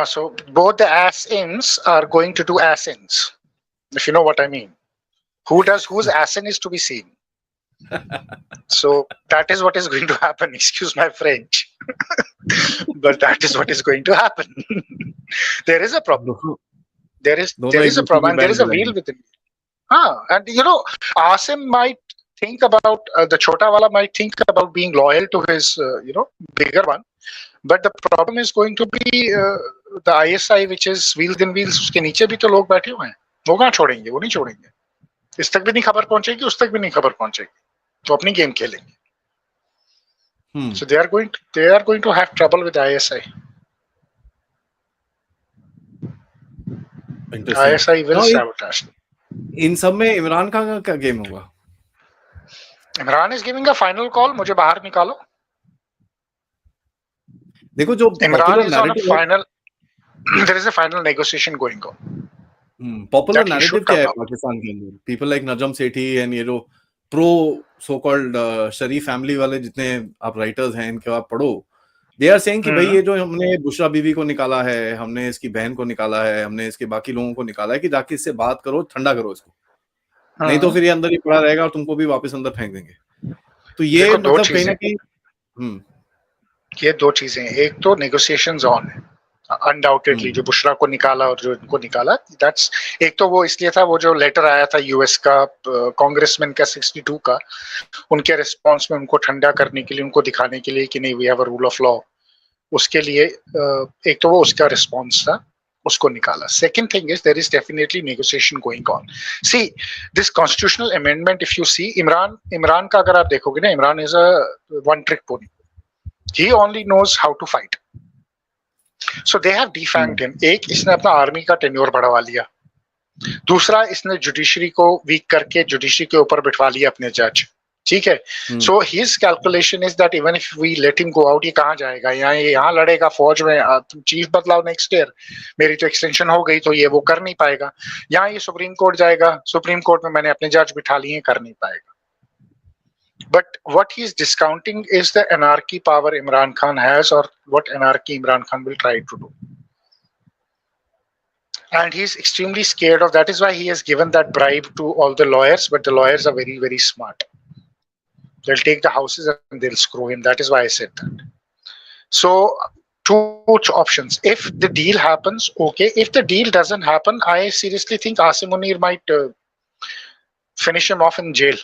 So both the ass-ins are going to do ass-ins, if you know what I mean. Whose ass-in is to be seen. So that is what is going to happen. Excuse my French. But that is what is going to happen. There is a problem. There is a problem. And there is a wheel within it. And Asim might think about, the Chota Wala might think about being loyal to his, bigger one. But the problem is going to be the ISI, which is wheels in wheels. उसके नीचे भी तो लोग बैठे हुए हैं. वो कहाँ छोड़ेंगे? वो नहीं छोड़ेंगे. इस तक भी नहीं खबर पहुंचेगी, उस तक भी नहीं खबर पहुंचेगी. तो अपनी गेम खेलेंगे. So they are going to have trouble with ISI. ISI will sabotage.
इन सब में इमरान खान का क्या गेम होगा?
Imran is giving a final call. मुझे बाहर निकालो.
देखो जो
Imran is on a final. There is a final negotiation going on.
Popular narrative क्या है पाकिस्तान के अंदर? People like Najam Sethi and ये जो pro so-called शरीफ फैमिली वाले जितने आप राइटर्स हैं, इनके आप पढ़ो, they are saying कि भाई ये जो हमने बुशरा बीवी को निकाला है, हमने इसकी बहन को निकाला है, हमने इसके बाकी लोगों को निकाला है कि जाके इससे बात करो, ठंडा करो इसको, नहीं तो फिर ये अंदर ही पड़ा रहेगा और तुमको भी वापस अंदर फेंक देंगे. तो ये मतलब कहीं ना कहीं
ये दो चीजें. एक तो नेगोशिएशंस ऑन है अनडाउटेडली, जो बुशरा को निकाला और जो इनको निकाला. दैट्स एक तो वो इसलिए था, वो जो लेटर आया था यूएस का कांग्रेसमैन का 62 का, उनके रिस्पांस में उनको ठंडा करने के लिए, उनको दिखाने के लिए कि नहीं we have a rule of law, उसके लिए एक तो वो उसका रिस्पांस था, उसको निकाला. Second thing is there is definitely negotiation going on. See this constitutional amendment, if you see Imran का अगर आप देखोगे ना, Imran is a one trick pony. He only knows how to fight. So they have defanged him. एक, इसने अपना army का tenure बढ़वा लिया. दूसरा, इसने जुडिशरी को वीक करके जुडिशरी के ऊपर बिठवा लिया अपने जज. ठीक है. So his calculation is that even if we let him go out, ये कहाँ जाएगा? यहाँ लड़ेगा फौज में, चीफ बदलाव नेक्स्ट ईयर, मेरी तो एक्सटेंशन हो गई तो ये वो कर नहीं पाएगा. यहाँ ये सुप्रीम कोर्ट जाएगा, सुप्रीम कोर्ट में मैंने अपने जज बिठा लिए, कर नहीं पाएगा. But what he's discounting is the anarchy power Imran Khan has, or what anarchy Imran Khan will try to do. And he's extremely scared of that. Is why he has given that bribe to all the lawyers, but the lawyers are very, very smart. They'll take the houses and they'll screw him. That is why I said that. So two options. If the deal happens, okay. If the deal doesn't happen, I seriously think Asim Munir might finish him off in jail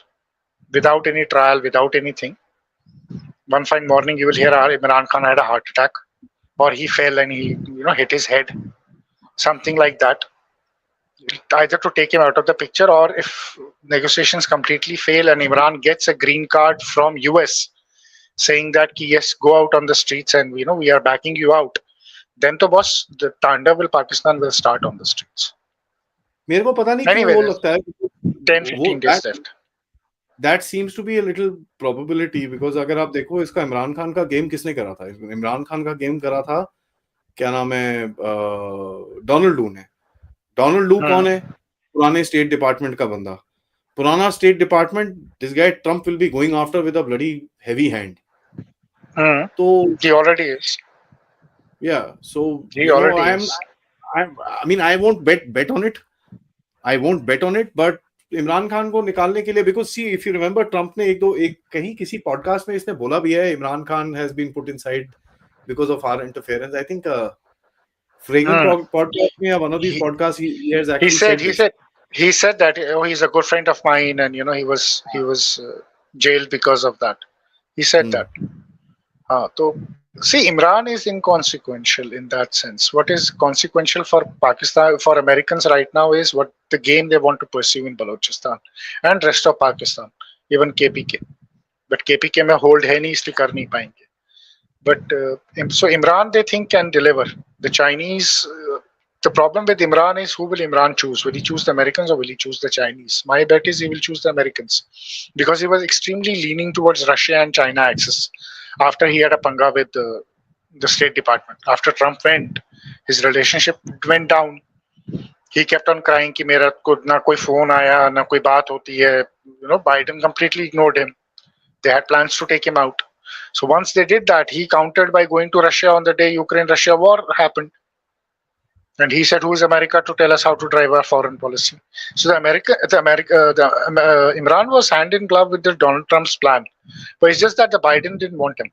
without any trial, without anything. One fine morning, you will hear Imran Khan had a heart attack, or he fell and he, hit his head, something like that. Either to take him out of the picture, or if negotiations completely fail and Imran gets a green card from US saying that yes, go out on the streets and we are backing you out, then to boss, the Tandav Pakistan will start on the streets.
मेरे को पता नहीं क्यों
Anyway,
वो लगता है
10-15 days left.
That seems to be a little probability because अगर आप देखो इसका इमरान खान का गेम किसने करा था? इमरान खान का गेम करा था, क्या नाम है, डोनाल्ड लू ने. डोनाल्ड लू कौन है? पुराने स्टेट डिपार्टमेंट का बंदा. पुराना state department, this guy Trump will be going after with a bloody heavy hand. तो
he already is.
Yeah, so
He already is.
I mean, I won't bet on it. I won't bet on it, but Imran Khan को निकालने के लिए, because see, if you remember, Trump ने एक कहीं किसी podcast में इसने बोला भी है, Imran Khan has been put inside because of our interference. I think Fragrant podcast में, one of these podcasts, he has actually
he said that he's a good friend of mine, and he was jailed because of that. He said that. So see, Imran is inconsequential in that sense. What is consequential for Pakistan, for Americans right now, is what the game they want to pursue in Balochistan and rest of Pakistan, even KPK. But KPK में hold है नहीं, इसलिए कर नहीं पाएंगे. But so Imran, they think, can deliver. The Chinese, the problem with Imran is, who will Imran choose? Will he choose the Americans or will he choose the Chinese? My bet is he will choose the Americans, because he was extremely leaning towards Russia and China axis after he had a panga with the State Department. After Trump went, his relationship went down. He kept on crying कि मेरा ना कोई phone आया, ना कोई बात होती है. Biden completely ignored him. They had plans to take him out. So once they did that, he countered by going to Russia on the day Ukraine-Russia war happened. And he said, who is America to tell us how to drive our foreign policy? So Imran was hand in glove with the Donald Trump's plan. But it's just that the Biden didn't want him.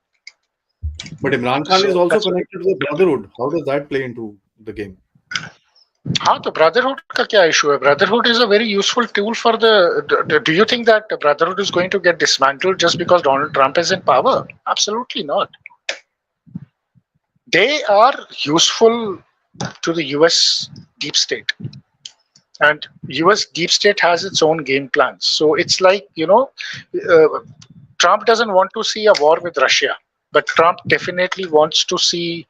But Imran Khan is also connected to the Brotherhood. How does that play into the game?
The Brotherhood का क्या issue है? Brotherhood is a very useful tool for the. Do you think that the Brotherhood is going to get dismantled just because Donald Trump is in power? Absolutely not. They are useful to the US deep state, and US deep state has its own game plans. So it's like, Trump doesn't want to see a war with Russia, but Trump definitely wants to see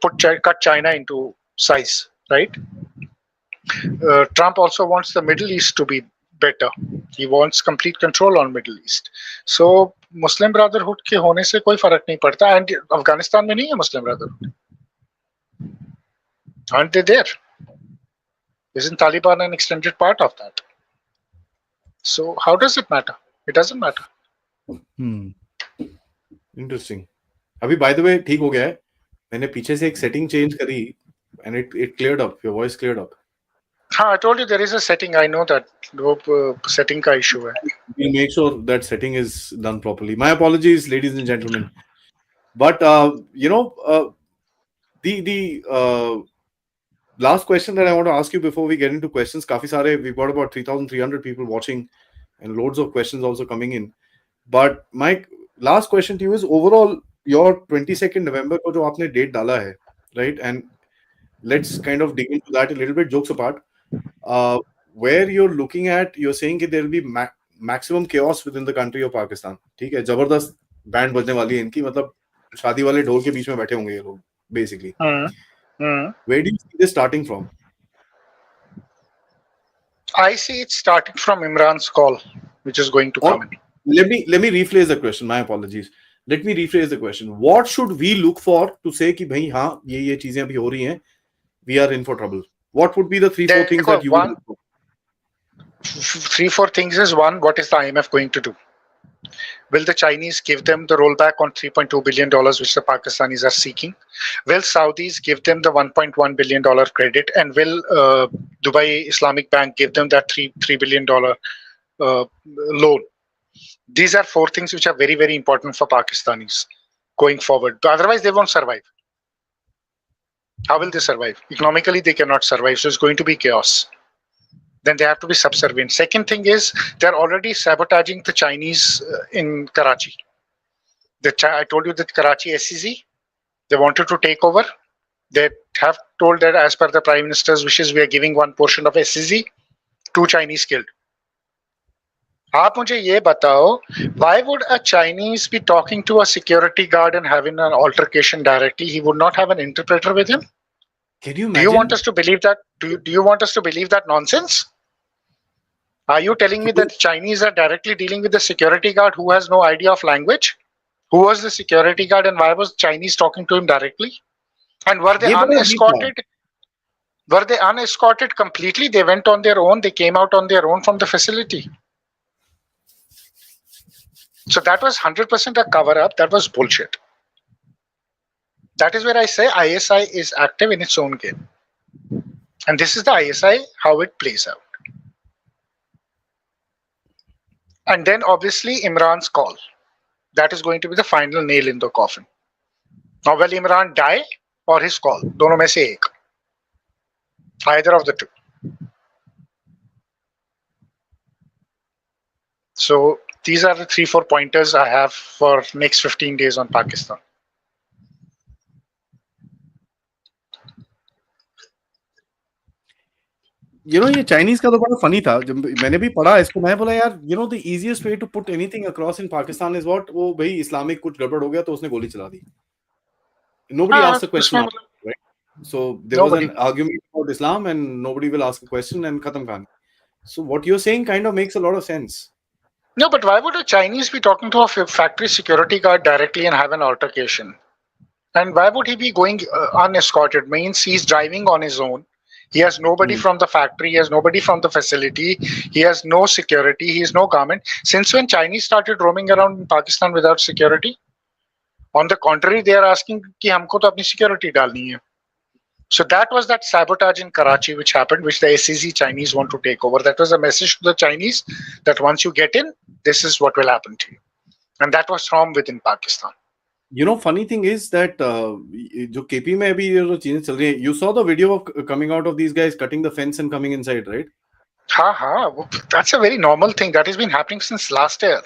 cut China into size, right? Trump also wants the Middle East to be better. He wants complete control on Middle East. So Muslim Brotherhood के होने से कोई फर्क नहीं पड़ता. And Afghanistan में नहीं है Muslim Brotherhood. Aren't they there? Isn't Taliban an extended part of that? So how does it matter? It doesn't matter.
Interesting. अभी by the way ठीक हो गया है. मैंने पीछे से एक setting change करी and it cleared up. Your voice cleared up.
I told you there is a setting. I know that setting का issue है.
We'll make sure that setting is done properly. My apologies, ladies and gentlemen. But the last question that I want to ask you before we get into questions, काफी सारे, we've got about 3,300 people watching and loads of questions also coming in. But my last question to you is, overall, your 22nd November को जो आपने date डाला है, right? And let's kind of dig into that a little bit, jokes apart. Where you're looking at, you're saying that there will be maximum chaos within the country of Pakistan. ठीक है, जबरदस्त band बजने वाली है इनकी, मतलब शादी वाले ढोल के बीच में बैठे होंगे ये लोग, basically. Where do you see this starting from?
I see it starting from Imran's call, which is going to come in.
Let me rephrase the question. My apologies. Let me rephrase the question. What should we look for to say कि भाई हाँ ये चीजें अभी हो रही हैं, we are in for trouble? What would be the 3-4 things that you would look for?
3-4 things is, one, what is the IMF going to do? Will the Chinese give them the rollback on $3.2 billion which the Pakistanis are seeking? Will Saudis give them the $1.1 billion credit? And will Dubai Islamic Bank give them that $3 billion loan? These are 4 things which are very, very important for Pakistanis going forward. Otherwise, they won't survive. How will they survive? Economically, they cannot survive. So it's going to be chaos. Then they have to be subservient. Second thing is they're already sabotaging the Chinese in Karachi. I told you that Karachi SEZ, they wanted to take over. They have told that as per the Prime Minister's wishes, we are giving one portion of SEZ. 2 Chinese killed. आप मुझे ये बताओ, why would a Chinese be talking to a security guard and having an altercation directly? He would not have an interpreter with him.
Can you
Do
imagine?
you want us to believe that? Do you want us to believe that nonsense? Are you telling me that Chinese are directly dealing with the security guard who has no idea of language? Who was the security guard and why was Chinese talking to him directly? And were they unescorted? Were they unescorted completely? They went on their own. They came out on their own from the facility. So that was 100% a cover-up. That was bullshit. That is where I say ISI is active in its own game. And this is the ISI, how it plays out. And then obviously Imran's call. That is going to be the final nail in the coffin. Now will Imran die or his call? दोनों में से एक. Either of the two. So these are the 3-4 pointers I have for next 15 days on Pakistan.
You know, ये Chinese का तो बड़ा funny था. जब मैंने भी पढ़ा इसको, मैं बोला यार, you know, the easiest way to put anything across in Pakistan is what? वो भाई इस्लामिक कुछ गड़बड़ हो गया तो उसने गोली चला दी. Nobody asked a question after, right? So there was an argument about Islam and nobody will ask a question and khatam khan. So what you're saying kind of makes a lot of sense.
No, but why would a Chinese be talking to a factory security guard directly and have an altercation? And why would he be going unescorted? Means he's driving on his own. He has nobody from the factory. He has nobody from the facility. He has no security. He has no government. Since when Chinese started roaming around in Pakistan without security? On the contrary, they are asking कि हमको तो अपनी security डालनी है. So that was that sabotage in Karachi which happened, which the SEZ Chinese want to take over. That was a message to the Chinese that once you get in, this is what will happen to you. And that was from within Pakistan.
You know, funny thing is that जो KP में अभी ये जो चीजें चल रही हैं, you saw the video of coming out of these guys cutting the fence and coming inside, right?
That's a very normal thing that has been happening since last year.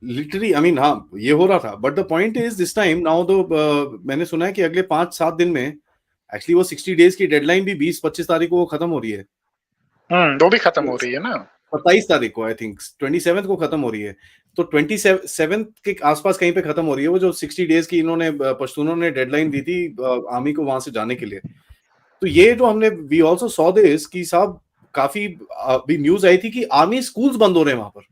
Literally, I mean, हाँ, ये हो रहा था. But the point is, this time now तो मैंने सुना है कि अगले 5-7 दिन में एक्चुअली वो 60 डेज की डेडलाइन भी 20-25 तारीख को वो खत्म हो रही है.
वो भी खत्म हो रही है ना.
27 तारीख को आई थिंक 27 को खत्म हो रही है. तो 27 के आसपास कहीं पे खत्म हो रही है वो जो 60 डेज की इन्होंने पश्तूनों ने डेडलाइन दी थी आर्मी को वहां से जाने के लिए. तो ये जो हमने वी आल्सो सॉ दिस कि साहब काफी भी न्यूज आई थी कि आर्मी स्कूल्स बंद हो रहे हैं वहां पर.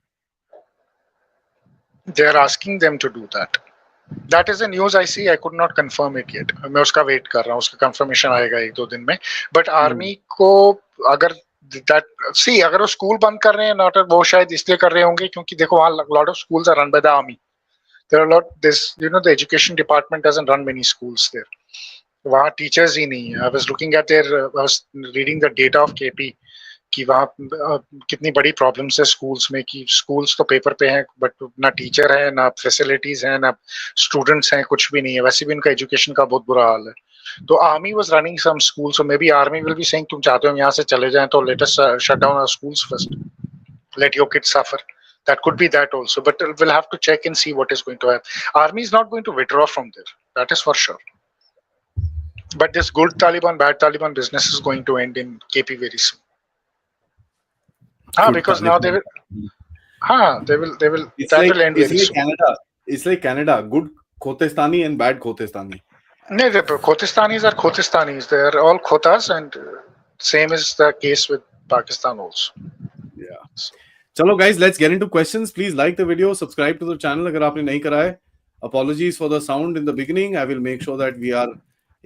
They are asking them to do that. That is the news I see. I could not confirm it yet. मैं उसका वेट कर रहा हूँ. उसका कंफर्मेशन आएगा 1-2 दिन में. But आर्मी को अगर अगर वो स्कूल बंद कर रहे हैं ना, वो शायद इसलिए कर रहे होंगे क्योंकि देखो वहाँ lot of schools are run by the army. There are a lot. The education department doesn't run many schools there. वहाँ टीचर्स ही नहीं है. I was looking at I was reading the data of KP कि वहाँ कितनी बड़ी problems है schools में कि स्कूल्स तो पेपर पे हैं बट ना टीचर है, ना फैसिलिटीज हैं, ना स्टूडेंट्स हैं, कुछ भी नहीं है. वैसे भी उनका एजुकेशन का बहुत बुरा हाल है. तो army was running some schools, so maybe army will be saying तुम चाहते हो हम यहाँ से चले जाएं तो let us shut down our schools first, let your kids suffer. That could be that also, but we'll have to check and see what is going to happen. Army is not going to withdraw from there, that is for sure. But this good Taliban, bad Taliban business is going to end in KP very soon. Because now they will. They will.
It's
that
like,
will end very soon.
Canada. It's like Canada. Good Khotestani and bad Khotestani.
No, the Khotistanis are Khotistanis. They are all Khotas, and same is the case with Pakistan also.
Yeah. Chalo guys, let's get into questions. Please like the video, subscribe to the channel अगर आपने नहीं करा है. Apologies for the sound in the beginning. I will make sure that we are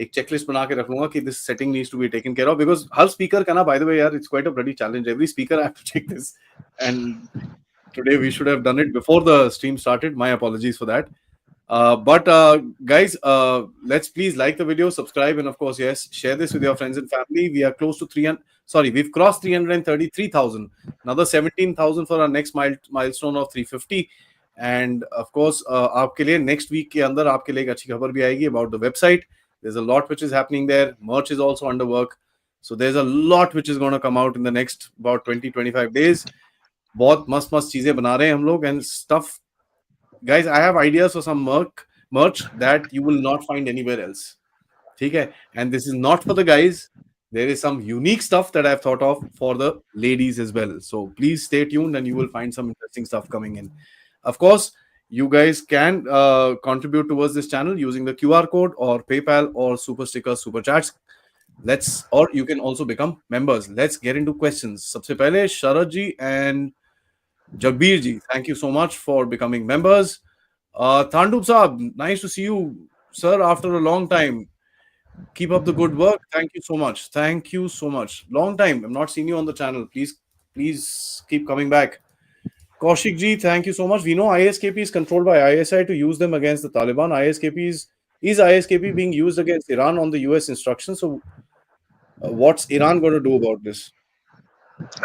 एक checklist बना के रख लूंगा कि this setting needs to be taken care of because her speaker का ना, by the way यार, it's quite a bloody challenge. Every speaker I have to check this, and today we should have done it before the stream started. My apologies for that. But guys, let's please like the video, subscribe, and of course, yes, share this with your friends and family. We are close to 300. Sorry, we've crossed 333,000. Another 17,000 for our next milestone of 350. And of course, आपके लिए next week के अंदर आपके लिए एक अच्छी खबर भी आएगी about the website. There's a lot which is happening there. Merch is also under work. So there's a lot which is going to come out in the next about 20-25 days. बहुत मस्त मस्त चीजें बना रहे हैं हम लोग and stuff. Guys, I have ideas for some merch that you will not find anywhere else. ठीक है? And this is not for the guys. There is some unique stuff that I've thought of for the ladies as well. So please stay tuned and you will find some interesting stuff coming in. Of course, you guys can contribute towards this channel using the QR code or PayPal or Super Stickers, Super Chats. Or you can also become members. Let's get into questions. सबसे पहले Sharad ji and Jagbir ji, thank you so much for becoming members. Thandub Saab, nice to see you, sir, after a long time. Keep up the good work. Thank you so much. Thank you so much. Long time. I've not seen you on the channel. Please keep coming back. Kaushik ji, thank you so much. We know ISKP is controlled by ISI to use them against the Taliban. Is ISKP being used against Iran on the US instructions? So what's Iran going to do about this?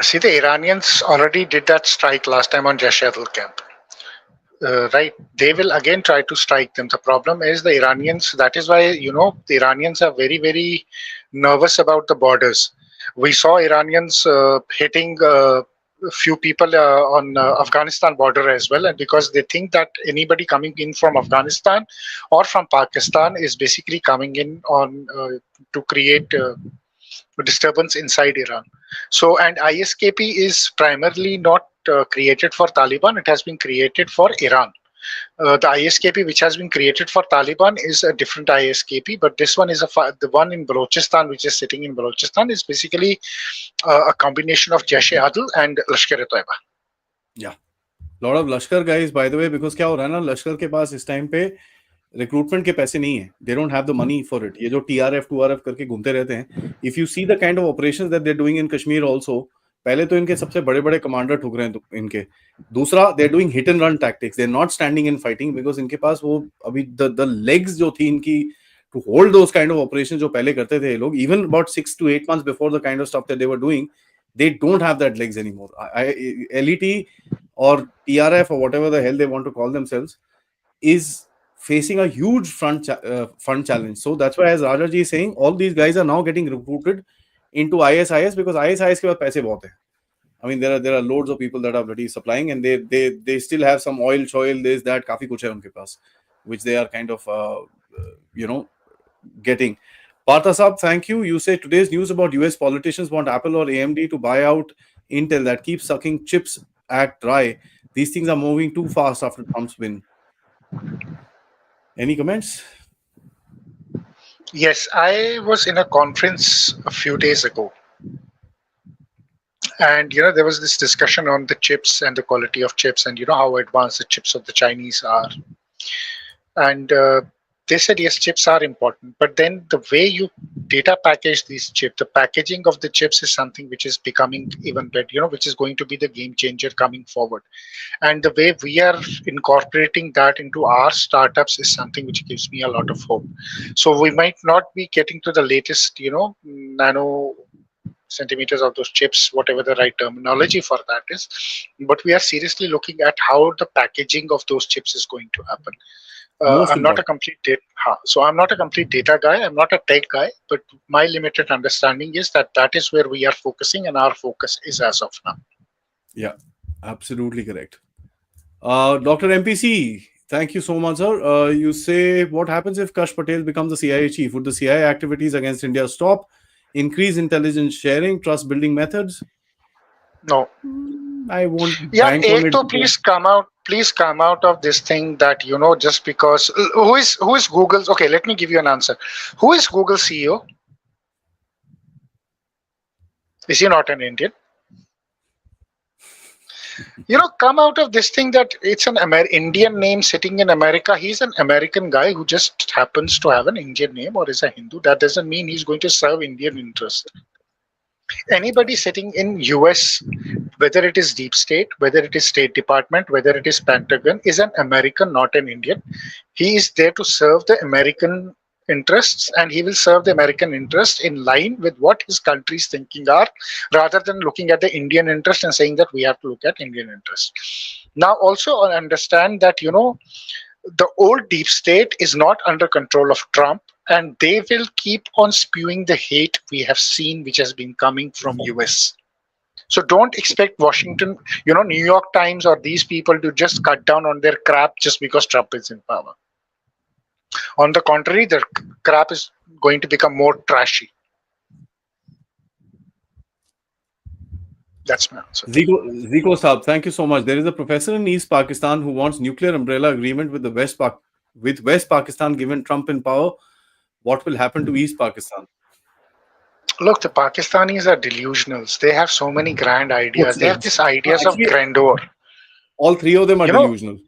See, the Iranians already did that strike last time on Jaish-e-Adl camp. Right, they will again try to strike them. The problem is the Iranians. That is why, the Iranians are very, very nervous about the borders. We saw Iranians hitting a few people on Afghanistan border as well, and because they think that anybody coming in from Afghanistan or from Pakistan is basically coming in on to create disturbance inside Iran. So, and ISKP is primarily not created for Taliban. It has been created for Iran. The ISKP which has been created for Taliban is a different ISKP, but this one is the one in Balochistan, which is sitting in Balochistan, is basically a combination of Jaish-e-Adl and Lashkar-e-Taiba.
Yeah, lot of Lashkar guys, by the way, because क्या हो रहा है ना, लश्कर के पास इस time पे recruitment के पैसे नहीं है. They don't have the money for it. ये जो TRF 2RF करके घूमते रहते हैं. If you see the kind of operations that they're doing in Kashmir also, पहले तो इनके सबसे बड़े बड़े कमांडर ठुक रहे हैं इनके. दूसरा, they're doing hit and run tactics. They're not standing and fighting because इनके पास वो अभी the legs जो थी इनकी to hold those kind of operations जो पहले करते थे ये लोग, even about 6 to 8 months before the kind of stuff that they were doing, they don't have that legs anymore. LET or TRF or whatever the hell they want to call themselves is facing a huge front challenge. So that's why, as Rajaji is saying, all these guys are now getting recruited into ISIS because ISIS के पास पैसे बहुत हैं. I mean, there are loads of people that are already supplying, and they still have some oil, this, that, काफी कुछ है उनके पास, which they are kind of getting. Partha Saab, thank you. You say today's news about US politicians want Apple or AMD to buy out Intel that keeps sucking chips at dry. These things are moving too fast after Trump's win. Any comments?
Yes, I was in a conference a few days ago, and there was this discussion on the chips and the quality of chips, and how advanced the chips of the Chinese are. And they said yes, chips are important, but then the way you data package these chips, the packaging of the chips is something which is becoming even better, which is going to be the game changer coming forward. And the way we are incorporating that into our startups is something which gives me a lot of hope. So we might not be getting to the latest, nano centimeters of those chips, whatever the right terminology for that is, but we are seriously looking at how the packaging of those chips is going to happen. I'm not a complete data guy. I'm not a tech guy, but my limited understanding is that is where we are focusing, and our focus is as of now.
Yeah, absolutely correct. Dr. MPC, thank you so much, sir. You say, what happens if Kash Patel becomes the CIA chief? Would the CIA activities against India stop? Increase intelligence sharing, trust building methods?
No.
I won't.
Yeah, please come out of this thing that just because who is Google's? Okay, let me give you an answer. Who is Google's CEO? Is he not an Indian? Come out of this thing that it's an Indian name sitting in America. He's an American guy who just happens to have an Indian name or is a Hindu. That doesn't mean he's going to serve Indian interests. Anybody sitting in US, whether it is deep state, whether it is State Department, whether it is Pentagon, is an American, not an Indian. He is there to serve the American interests, and he will serve the American interests in line with what his country's thinking are, rather than looking at the Indian interest and saying that we have to look at Indian interest. Now, also understand that, the old deep state is not under control of Trump. and they will keep on spewing the hate we have seen, which has been coming from US. So don't expect Washington, New York Times or these people to just cut down on their crap just because Trump is in power. On the contrary, their crap is going to become more trashy. That's my answer.
Zico Saab, thank you so much. There is a professor in East Pakistan who wants nuclear umbrella agreement with the West Pakistan given Trump in power. What will happen to East Pakistan?
Look, the Pakistanis are delusionals. They have so many grand ideas. They have these ideas of grandeur.
All three of them are delusional.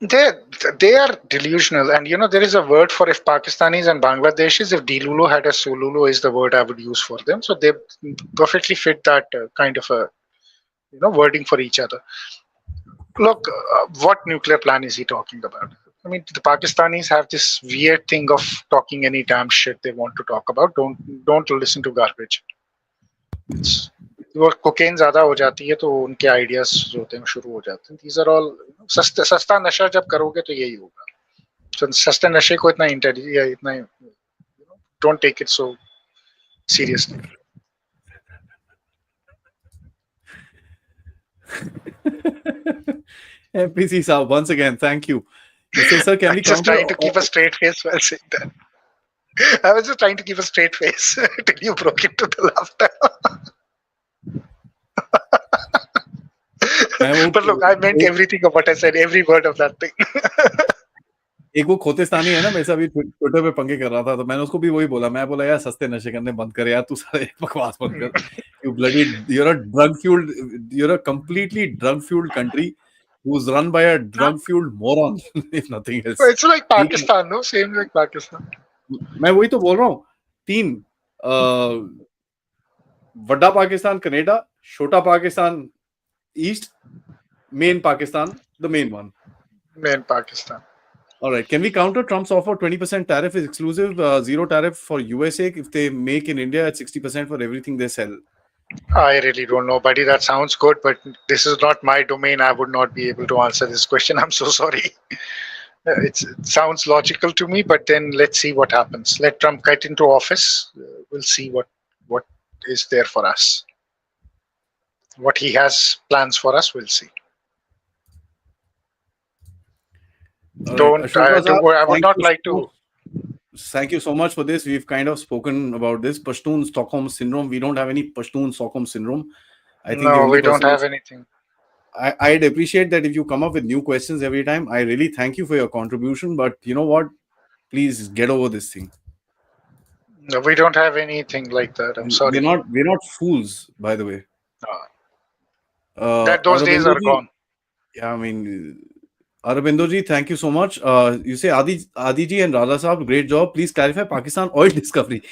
They are delusional. And there is a word for if Pakistanis and Bangladeshis, if Dilulu had a Sululu is the word I would use for them. So they perfectly fit that kind of a wording for each other. Look, what nuclear plan is he talking about? I mean, the Pakistanis have this weird thing of talking any damn shit they want to talk about. Don't listen to garbage. वो cocaine ज्यादा हो जाती है तो उनके ideas जो होते हैं शुरू हो जाते हैं. These are all सस्ता नशा जब करोगे तो यही होगा. So सस्ते नशे को इतना don't take it so seriously.
MPC Saab, once again, thank you. Sir, can we
just trying to keep a straight face while saying that. I was just trying to keep a straight face till you broke into the laughter. But look, I meant everything of what I said, every word of that thing.
एक वो खोतेस्तानी है ना, मेरे से अभी Twitter पे पंगे कर रहा था, तो मैंने उसको भी वही बोला. मैं बोला यार सस्ते नशे करने बंद कर यार, तू सारे बकवास बंद कर. You're a completely drug-fueled country who's run by a drug-fueled moron, if nothing else.
It's like Pakistan, no? Same like Pakistan.
मैं वही तो बोल रहा हूँ. 3 बड़ा पाकिस्तान कनाडा, छोटा Pakistan east, main Pakistan, the main one.
Main Pakistan.
All right. Can we counter Trump's offer? 20% tariff is exclusive, zero tariff for USA if they make in India at 60% for everything they sell.
I really don't know, buddy. That sounds good, but this is not my domain. I would not be able to answer this question. I'm so sorry. It sounds logical to me, but then let's see what happens. Let Trump get into office. We'll see what is there for us. What he has plans for us, we'll see. I would not like to.
Thank you so much for this. We've kind of spoken about this Pashtun Stockholm syndrome. We don't have any Pashtun Stockholm syndrome. I think
no, we don't have anything.
I'd appreciate that if you come up with new questions every time. I really thank you for your contribution. But you know what? Please get over this thing.
No, we don't have anything like that. I'm sorry.
We're not fools, by the way.
Those days are gone.
Yeah, I mean, Arabindoji, thank you so much. You say Aadi ji and Raza Saab, great job. Please clarify Pakistan oil discovery.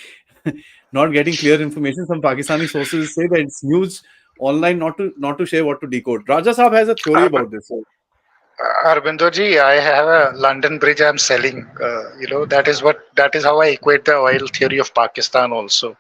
Not getting clear information. Some Pakistani sources say that it's news online not to share what to decode. Raja Saab has a theory about this.
Arabindoji, I have a London Bridge I'm selling. That is how I equate the oil theory of Pakistan also.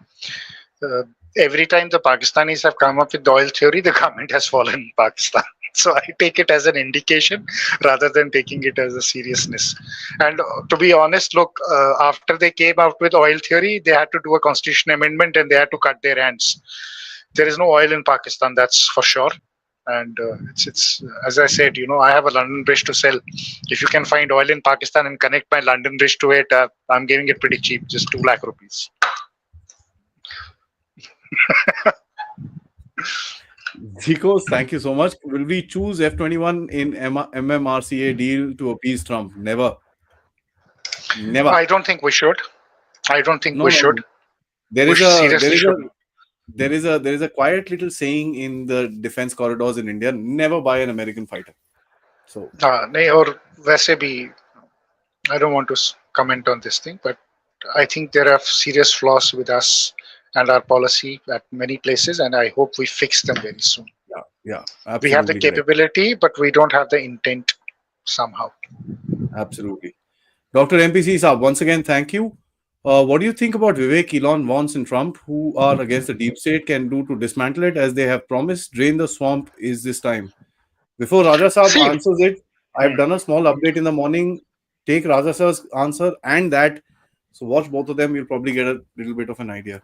Every time the Pakistanis have come up with the oil theory, the government has fallen in Pakistan. So I take it as an indication rather than taking it as a seriousness. And to be honest, look, after they came out with oil theory, they had to do a constitution amendment and they had to cut their hands. There is no oil in Pakistan, that's for sure. And it's as I said, I have a London Bridge to sell. If you can find oil in Pakistan and connect my London Bridge to it, I'm giving it pretty cheap, just 2 lakh rupees.
Zikos, thank you so much. Will we choose F-21 in MMRCA deal to appease Trump? Never.
I don't think we should. We should.
There is a quiet little saying in the defense corridors in India: never buy an American fighter. So.
I don't want to comment on this thing, but I think there are serious flaws with us and our policy at many places, and I hope we fix them very soon.
Yeah, absolutely.
We have the capability, but we don't have the intent somehow.
Absolutely. Dr. MPC Saab, once again, thank you. What do you think about Vivek, Elon, Vance, and Trump, who are against the deep state, can do to dismantle it as they have promised? Drain the swamp is this time. Before Raja Saab answers it, I've done a small update in the morning. Take Raja Saab's answer and that So watch both of them. You'll probably get a little bit of an idea.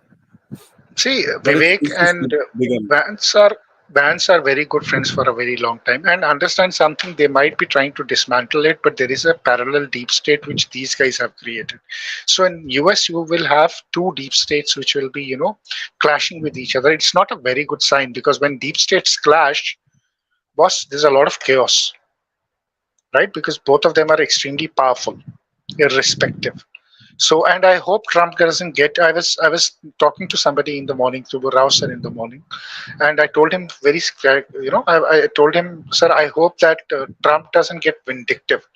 See,
But
Vivek
it's just
and
bigger.
Vance are very good friends for a very long time. And understand something, they might be trying to dismantle it, but there is a parallel deep state which these guys have created. So in US, you will have two deep states which will be, clashing with each other. It's not a very good sign because when deep states clash, boss, there's a lot of chaos, right? Because both of them are extremely powerful, irrespective. So, and I hope Trump doesn't get. I was talking to somebody in the morning, to Rao in the morning, and I told him I told him, sir, I hope that Trump doesn't get vindictive.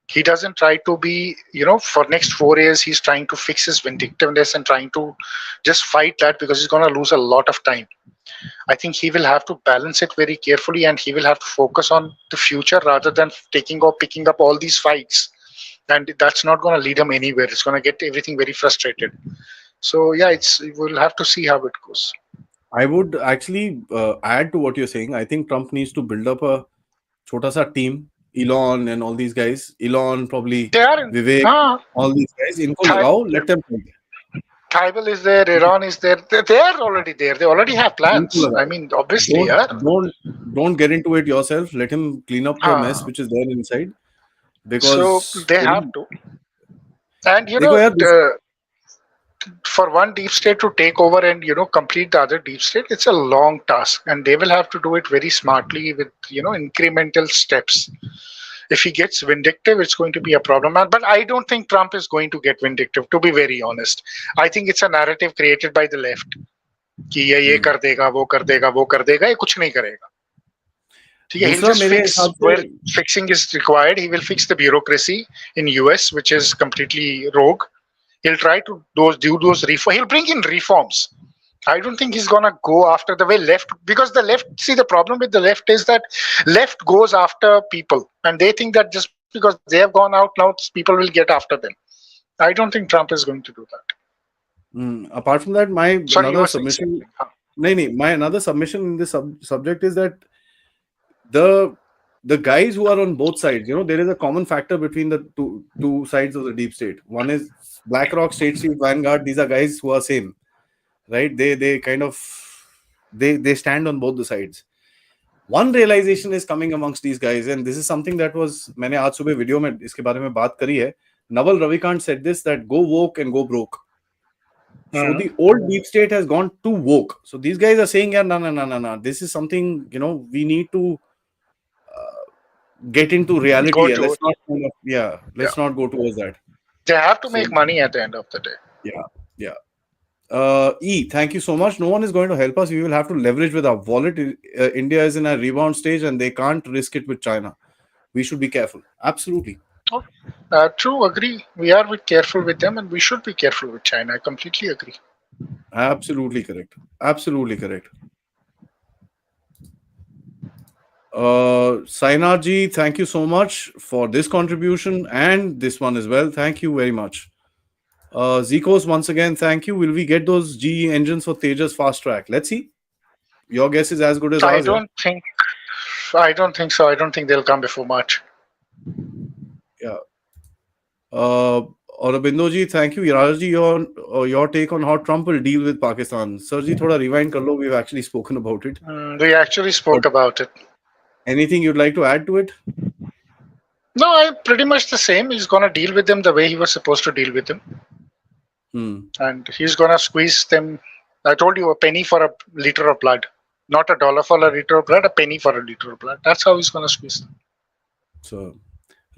He doesn't try to be, for next 4 years, he's trying to fix his vindictiveness and trying to just fight that because he's going to lose a lot of time. I think he will have to balance it very carefully and he will have to focus on the future rather than taking or picking up all these fights. And that's not going to lead him anywhere. It's going to get everything very frustrated. So yeah, we'll have to see how it goes.
I would actually add to what you're saying. I think Trump needs to build up a chota sa team. Elon and all these guys. Elon, probably
They are in,
Vivek, all these guys. Inko lagao, let them play.
Taiwan is there, Iran is there. They are already there. They already have plans. I mean, obviously,
don't get into it yourself. Let him clean up the mess which is there inside. Because
so they have to. And for one deep state to take over and complete the other deep state, it's a long task, and they will have to do it very smartly with incremental steps. If he gets vindictive, it's going to be a problem. But I don't think Trump is going to get vindictive, to be very honest. I think it's a narrative created by the left. कि ये कर देगा, वो कर देगा, वो कर देगा, ये कुछ नहीं करेगा. He'll just fix where fixing is required. He will fix the bureaucracy in US, which is completely rogue. He'll try to do those reforms. He'll bring in reforms. I don't think he's gonna go after the way left, because the left, see, the problem with the left is that left goes after people and they think that just because they have gone out now, people will get after them. I don't think Trump is going to do that.
Apart from that, my another submission in this subject is that the guys who are on both sides, there is a common factor between the two sides of the deep state. One is BlackRock, State Street, Vanguard. These are guys who are same, right? They kind of they stand on both the sides. One realization is coming amongst these guys, and this is something that was मैंने आज सुबह video में इसके बारे में बात करी है. Naval Ravikant said this, that go woke and go broke. So the old deep state has gone too woke. So these guys are saying, yeah, no. This is something, we need to get into reality. Let's not go towards that.
They have to make money at the end of the day.
Yeah. E, thank you so much. No one is going to help us. We will have to leverage with our wallet. India is in a rebound stage and they can't risk it with China. We should be careful. Absolutely.
True, agree. We are careful with them and we should be careful with China. I completely agree.
Absolutely correct. Sainarji, thank you so much for this contribution and this one as well. Thank you very much. Zikos, once again, thank you. Will we get those GE engines for Tejas fast track? Let's see. Your guess is as good as ours.
I don't think so. I don't think they'll come before March.
Yeah. Aurobindoji, thank you. Yaraji, your take on how Trump will deal with Pakistan. Sirji, thoda rewind kar lo. We've actually spoken about it.
We actually spoke about it.
Anything you'd like to add to it?
No, pretty much the same. He's going to deal with them the way he was supposed to deal with them. And he's going to squeeze them. I told you, a penny for a liter of blood. Not $1 for a liter of blood, a penny for a liter of blood. That's how he's going to squeeze them.
So,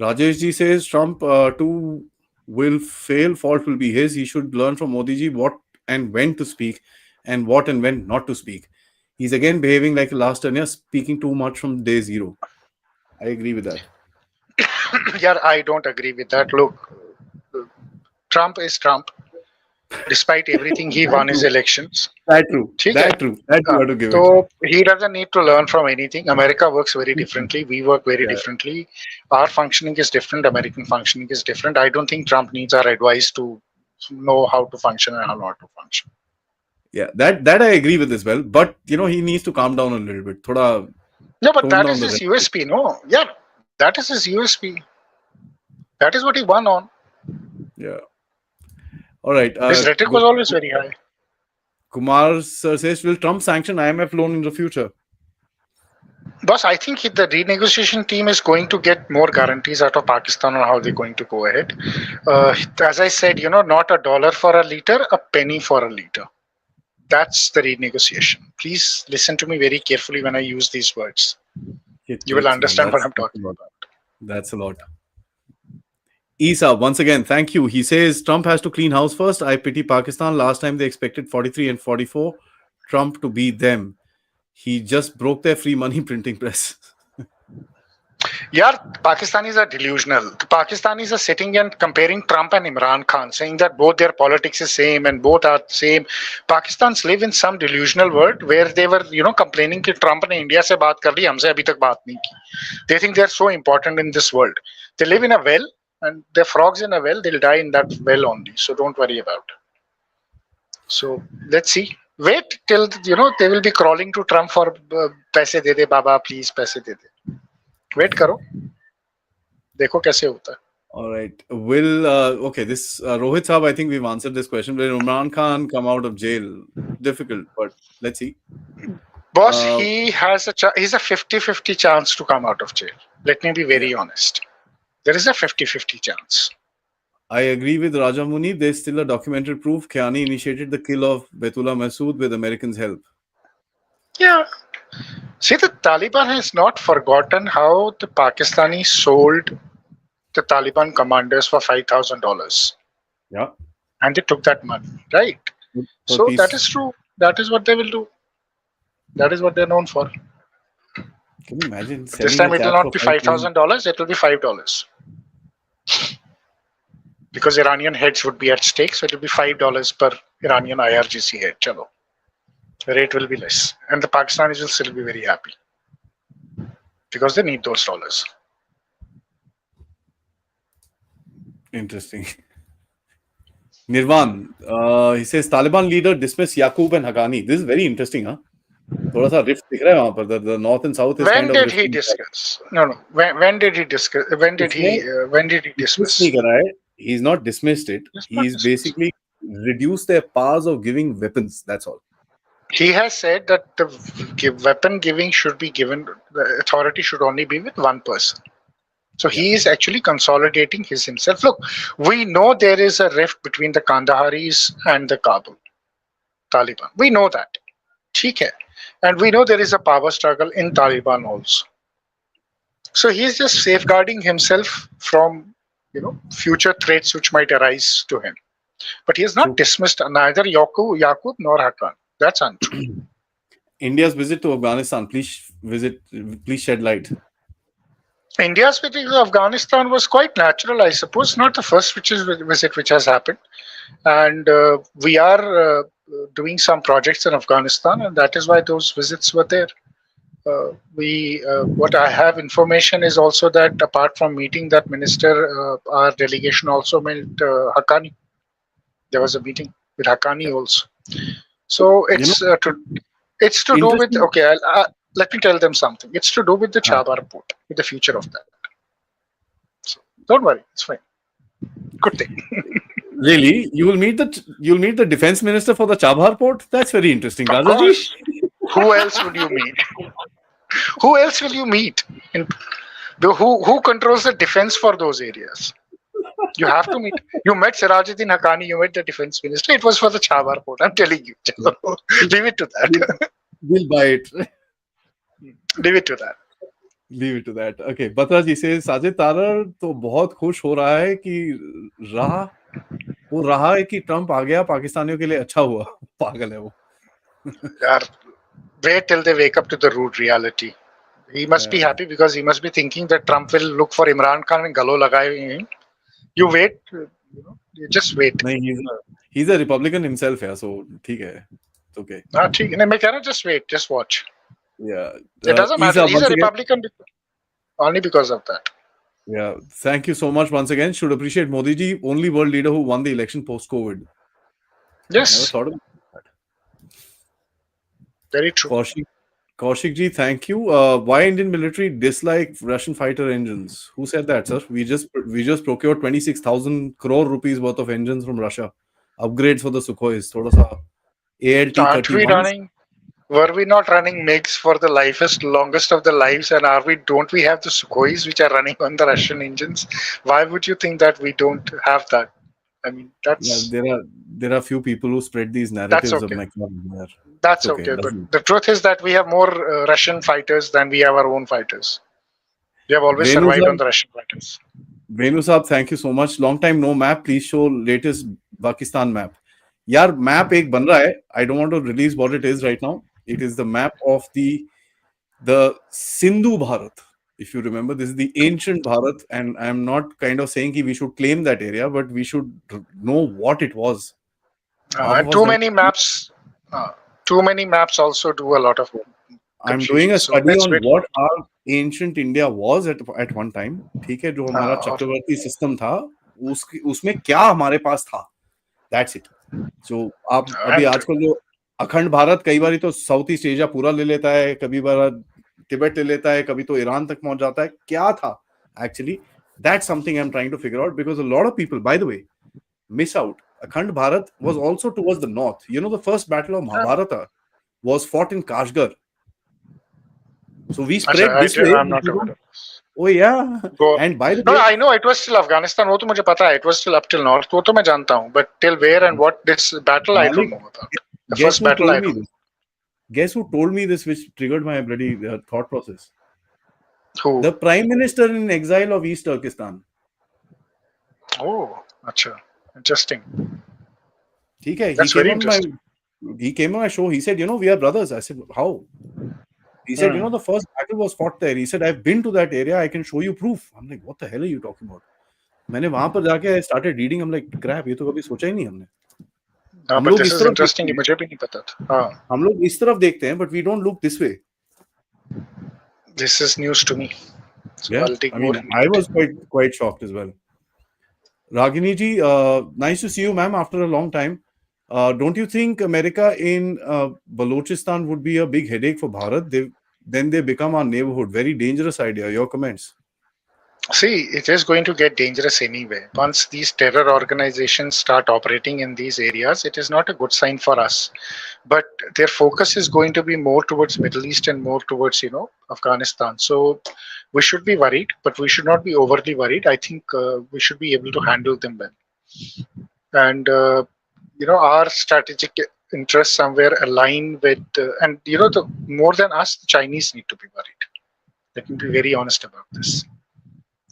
Rajesh ji says Trump too will fail. Fault will be his. He should learn from Modi ji what and when to speak and what and when not to speak. He's again behaving like a last turn, speaking too much from day zero. I agree with that.
Yeah, I don't agree with that. Look, Trump is Trump. Despite everything, he won his elections.
That's true.
So he doesn't need to learn from anything. America works very differently. We work very differently. Our functioning is different. American functioning is different. I don't think Trump needs our advice to know how to function and how not to function.
Yeah, that I agree with as well. But he needs to calm down a little bit.
No, but that is his USP, no? Yeah, that is his USP. That is what he won on.
Yeah. All right.
His rhetoric was always very high.
Kumar sir says, will Trump sanction IMF loan in the future?
Boss, I think the renegotiation team is going to get more guarantees out of Pakistan on how they're going to go ahead. As I said, not $1 for a liter, a penny for a liter. That's the renegotiation. Please listen to me very carefully when I use these words. You will understand what I'm talking about.
That's a lot. Isa, once again, thank you. He says, Trump has to clean house first. I pity Pakistan. Last time they expected 43 and 44. Trump to beat them. He just broke their free money printing press.
Yeah, Pakistanis are delusional. The Pakistanis are sitting and comparing Trump and Imran Khan, saying that both their politics is same and both are same. Pakistans live in some delusional world where they were, complaining that Trump ne India se baat kar li, humse abhi tak baat nahi ki. They think they're so important in this world. They live in a well and they're frogs in a well. They'll die in that well only. So don't worry about it. So let's see. Wait till, they will be crawling to Trump for paise de de baba, please paise de de. Wait karo. Dekho kaise hota hai.
All right. Will, okay, this Rohit Saab, I think we've answered this question. Will Imran Khan come out of jail? Difficult, but let's see.
Boss, he has he's a 50-50 chance to come out of jail. Let me be very honest. There is a 50-50 chance.
I agree with Raja Munir. There's still a documentary proof Khiani initiated the kill of Baitullah Masood with Americans' help.
Yeah. See, the Taliban has not forgotten how the Pakistanis sold the Taliban commanders for $5,000.
Yeah.
And they took that money, right? So that is true. That is what they will do. That is what they're known for.
Can you imagine?
This time it will not be $5,000, it will be $5. Because Iranian heads would be at stake, so it will be $5 per Iranian IRGC head. Chalo. The rate will be less. And the Pakistanis will still be very happy. Because they need those dollars.
Interesting. Nirvan, he says Taliban leader dismissed Yaqub and Haqqani. This is very interesting, huh? थोड़ा सा rift दिख रहा है वहाँ पर. The north and south is
when
kind of.
When did he discuss? No. When did he discuss? When did he dismiss?
He's not dismissed it. He's basically reduced their powers of giving weapons. That's all.
He has said that the weapon giving should be given. The authority should only be with one person. So he is actually consolidating himself. Look, we know there is a rift between the Kandaharis and the Kabul Taliban. We know that. ठीक है. And we know there is a power struggle in Taliban also. So he's just safeguarding himself from, future threats which might arise to him. But he has not dismissed neither Yaqub nor Haqqan. That's untrue.
India's visit to Afghanistan. Please shed light.
India's visit to Afghanistan was quite natural, I suppose. Not the first visit which has happened. And we are doing some projects in Afghanistan, and that is why those visits were there. What I have information is also that apart from meeting that minister, our delegation also met Haqqani. There was a meeting with Haqqani also. So it's to do with, okay, let me tell them something. It's to do with the Chabhar port, with the future of that. So don't worry, it's fine. Good thing.
Really? You'll meet the defense minister for the Chabhar port? That's very interesting, Rajaji.
Who else would you meet? Who else will you meet? Who controls the defense for those areas? You have to meet. You met Sirajuddin Haqqani, you met the defense minister. It was for the Chabhar port. I'm telling you. Leave it to that.
We'll buy it.
Leave it to that.
Leave it to that. Okay. Batra ji says, Sajid Tarar तो बहुत खुश हो रहा है कि वो रहा है कि ट्रम्प आ गया पाकिस्तानियों के लिए अच्छा हुआ. पागल है वो.
यार, wait till they wake up to the rude reality. He must be happy because he must be thinking that Trump will look for Imran Khan and galo lagaye. You wait, you just wait.
He's a Republican himself, yeah, so ठीक है. It's okay.
ठीक है. मैं कह रहा हूँ, just wait, just watch.
Yeah.
It doesn't matter. He's a Republican only because of that.
Yeah. Thank you so much once again. Should appreciate Modi ji, only world leader who won the election post-COVID.
Yes.
Never thought of that.
Very true.
Kaushik ji, thank you. Why Indian military dislike Russian fighter engines? Who said that, sir? We just procured 26,000 crore rupees worth of engines from Russia. upgrades for the Sukhois. थोड़ा सा
Aren't we
ALT-31s.
running? Were we not running MiGs for the longest of the lives? And don't we have the Sukhois which are running on the Russian engines? Why would you think that we don't have that? I mean,
Yeah, there are few people who spread these
that's
narratives of
okay.
McLaren.
That's
It's okay.
okay. But the truth is that we have more Russian fighters than we have our own fighters. We have always
Venu
survived
sir,
on the Russian fighters.
Venu साहब, thank you so much. Long time no map. Please show latest Pakistan map. यार map एक बन रहा है. I don't want to release what it is right now. It is the map of the Sindhu Bharat. If you remember, this is the ancient Bharat, and I'm not kind of saying we should claim that area, but we should know what it was.
And too many maps also do a lot of
I'm doing a study on what our ancient India was at one time. ठीक है, जो हमारा चक्रवर्ती system था, उसमें क्या हमारे पास था. That's it. So आप अभी आजकल जो अखंड भारत कई बार तो साउथ ईस्ट एशिया पूरा ले लेता है, कभी बार तिब्बत ले लेता है, कभी तो ईरान तक पहुंच जाता है. क्या था actually? That's something I'm trying to figure out, because a lot of people, by the way, miss out. Akhand Bharat was also towards the north. You know, the first battle of Mahabharata was fought in Kashgar. So we spread this way.
I'm not aware.
Oh yeah. And by the way,
I know it was still Afghanistan. वो तो मुझे पता है. It was still up till north. वो तो मैं जानता हूँ. But till where and what this battle, I don't know about. The first battle, I don't know.
Guess who told me this, which triggered my bloody thought process?
Who?
The Prime Minister in exile of East Turkestan.
Oh, acha. Interesting.
Okay,
That's very interesting.
He came on my show. He said, you know, we are brothers. I said, how? He said, you know, the first battle was fought there. He said, I've been to that area. I can show you proof. I'm like, what the hell are you talking about? मैंने वहां पर जाके I started reading. I'm like, crap, ये तो कभी सोचा ही नहीं हमने.
But this is interesting. ये मुझे भी नहीं पता था.
हम लोग इस तरफ देखते हैं, but we don't look this way.
This is news to me. So
Yeah, I mean, I was quite shocked as well. Ragini ji, nice to see you, ma'am, after a long time. Don't you think America in Balochistan would be a big headache for Bharat? Then they become our neighborhood. Very dangerous idea. Your comments?
See, it is going to get dangerous anyway. Once these terror organizations start operating in these areas, it is not a good sign for us. But their focus is going to be more towards Middle East and more towards, Afghanistan. So we should be worried, but we should not be overly worried. I think we should be able to handle them well. And, our strategic interests somewhere align with, more than us, the Chinese need to be worried. Let me be very honest about this.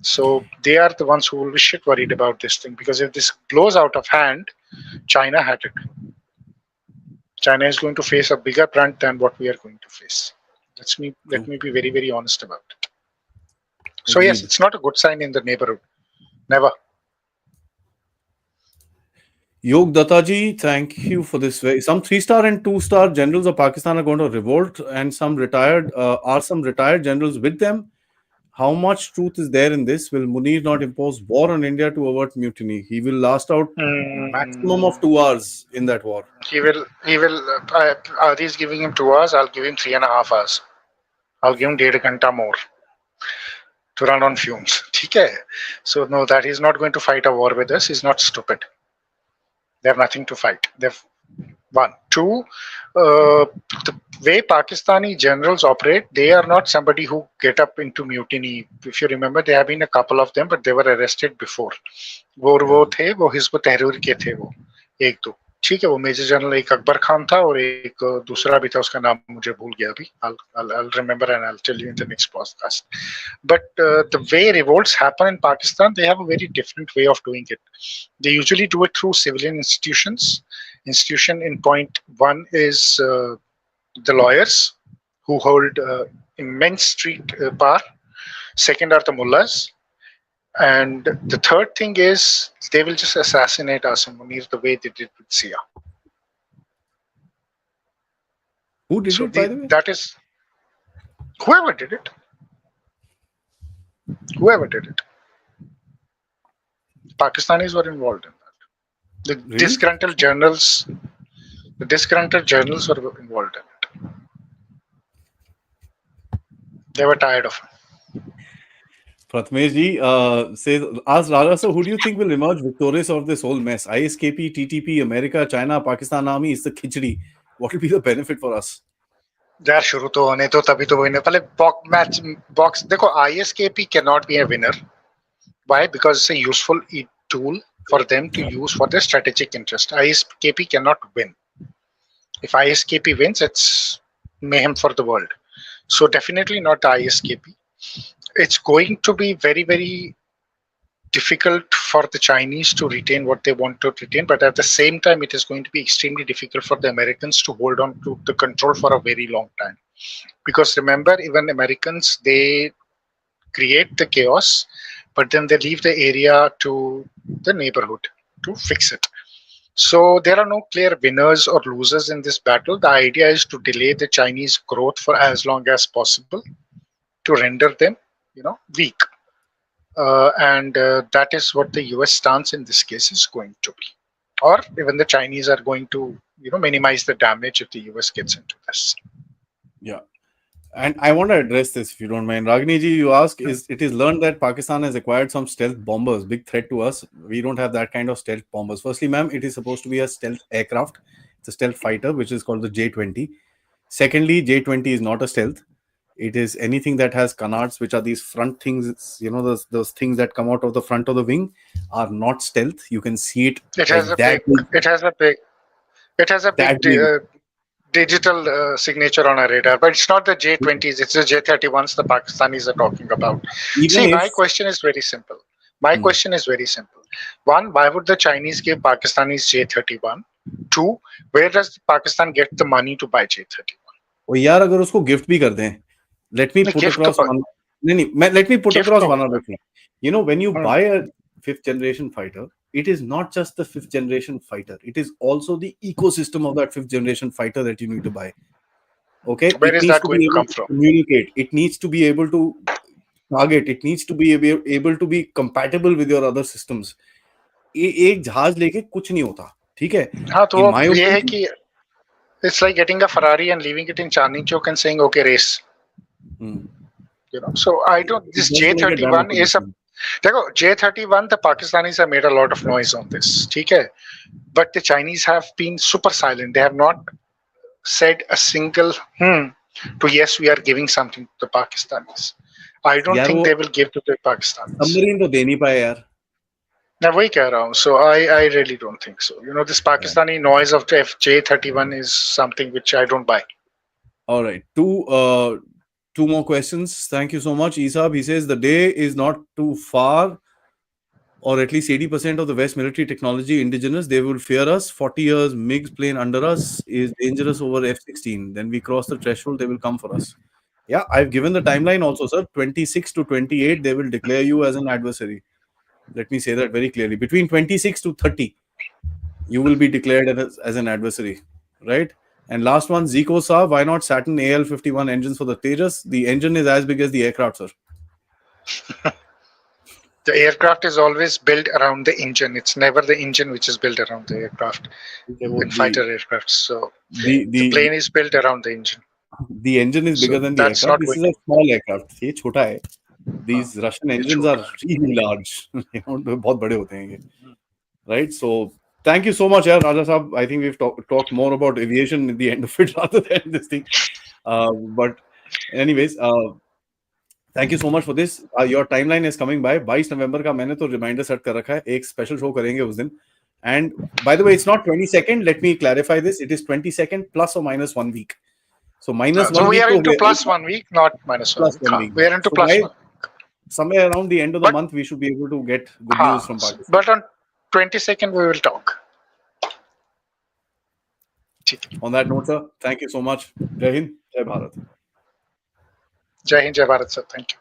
So they are the ones who will be shit worried about this thing, because if this blows out of hand, China had it. China is going to face a bigger brunt than what we are going to face. Let me be very, very honest about it. So yes, it's not a good sign in the neighborhood. Never.
Yog Dattaji, thank you for this. Some 3-star and 2-star generals of Pakistan are going to revolt, and some retired generals with them. How much truth is there in this? Will Munir not impose war on India to avert mutiny? He will last out maximum of 2 hours in that war.
He will. Aadi's giving him 2 hours. I'll give him 3.5 hours. I'll give him 1.5 ghanta more to run on fumes. Okay. So no, that he's not going to fight a war with us. He's not stupid. They have nothing to fight. They've one. Two, the way Pakistani generals operate, they are not somebody who get up into mutiny. If you remember, there have been a couple of them, but they were arrested before. वो थे, वो हिज़्ब तहरीर के थे वो, एक दो. ठीक है, वो मेजर जनरल एक अकबर खान था और एक दूसरा भी था, उसका नाम मुझे भूल गया अभी. I'll remember and I'll tell you in the next podcast. But the way revolts happen in Pakistan, they have a very different way of doing it. They usually do it through civilian institutions. Institution in point one is the lawyers who hold immense street power. Second are the mullahs. And the third thing is they will just assassinate Asim Munir the way they did with Sia.
Who did it, by the way?
That is whoever did it. Whoever did it. Pakistanis were involved in that. The
Really?
disgruntled journals were involved in it. They were tired of him.
Pratmesh ji says, ask Raja sir, who do you think will emerge victorious of this whole mess? ISKP, TTP, America, China, Pakistan Army is the khichdi. What will be the benefit for us?
यार शुरू तो होने तो तभी तो winner पहले match box देखो ISKP cannot be a winner. Why? Because it's a useful tool for them to use for their strategic interest. ISKP cannot win. If ISKP wins, it's mayhem for the world. So definitely not ISKP. It's going to be very, very difficult for the Chinese to retain what they want to retain, but at the same time, it is going to be extremely difficult for the Americans to hold on to the control for a very long time. Because remember, even Americans, they create the chaos, but then they leave the area to the neighborhood to fix it. So there are no clear winners or losers in this battle. The idea is to delay the Chinese growth for as long as possible to render them, weak. And that is what the US stance in this case is going to be. Or even the Chinese are going to, minimize the damage if the US gets into this.
Yeah. And I want to address this, if you don't mind. Ragini ji, you ask, it is learned that Pakistan has acquired some stealth bombers, big threat to us. We don't have that kind of stealth bombers. Firstly, ma'am, it is supposed to be a stealth aircraft. It's a stealth fighter, which is called the J-20. Secondly, J-20 is not a stealth. It is anything that has canards, which are these front things, those things that come out of the front of the wing are not stealth. You can see it.
It has a big digital signature on a radar, but it's not the J-20s, it's the J-31s the Pakistanis are talking about. My question is very simple. One, why would the Chinese give Pakistanis J-31? Two, where does Pakistan get the money to buy J-31?
Oh, yaar, agar usko gift bhi kar dein. Let me put across one other thing. When you buy a fifth generation fighter, it is not just the fifth generation fighter. It is also the ecosystem of that fifth generation fighter that you need to buy. Okay?
Where is that going to come from?
Communicate. It needs to be able to target. It needs to be able to be compatible with your other systems. एक जहाज लेके कुछ नहीं होता. ठीक है?
हाँ, तो ये है कि it's like getting a Ferrari and leaving it in Chandni Chowk and saying, okay, race. So I don't. This J-31 is a. J-31. The Pakistanis have made a lot of noise on this. Okay, but the Chinese have been super silent. They have not said a single to yes, we are giving something to the Pakistanis. I don't think they will give to the Pakistanis.
Submarine to de nahi paye yaar.
Now वही कह रहा हूँ. So I really don't think so. This Pakistani noise of J-31 is something which I don't buy.
All right. Two more questions. Thank you so much, Isab. He says the day is not too far, or at least 80% of the West military technology indigenous. They will fear us. 40 years MiGs plane under us is dangerous over F-16. Then we cross the threshold, they will come for us. Yeah, I've given the timeline also, sir. 26 to 28, they will declare you as an adversary. Let me say that very clearly. Between 26 to 30, you will be declared as an adversary, right? And last one, Zico Sa, why not Saturn AL-51 engines for the Tejas? The engine is as big as the aircraft, sir.
The aircraft is always built around the engine. It's never the engine which is built around the aircraft. In fighter aircraft. So the plane is built around the engine.
The engine is bigger than the aircraft. This is a small aircraft. ये छोटा है. These Russian engines are really large. बहुत बड़े होते हैं ये. Right? So thank you so much, Raja Saab. I think we've talked more about aviation at the end of it rather than this thing. But anyways, thank you so much for this. Your timeline is coming by. 22 November का मैंने तो reminder set कर रखा है. एक special show करेंगे उस दिन. And by the way, it's not 22nd. Let me clarify this. It is 22nd plus or minus 1 week. So minus 1 week.
So we are into plus 1 week, not minus 1 week. We are into plus 1 week.
Somewhere around the end of the month, we should be able to get good news from Pakistan.
But on 22nd, we will talk.
On that note, sir, thank you so much. Jai Hind, Jai Bharat.
Jai Hind, Jai Bharat, sir. Thank you.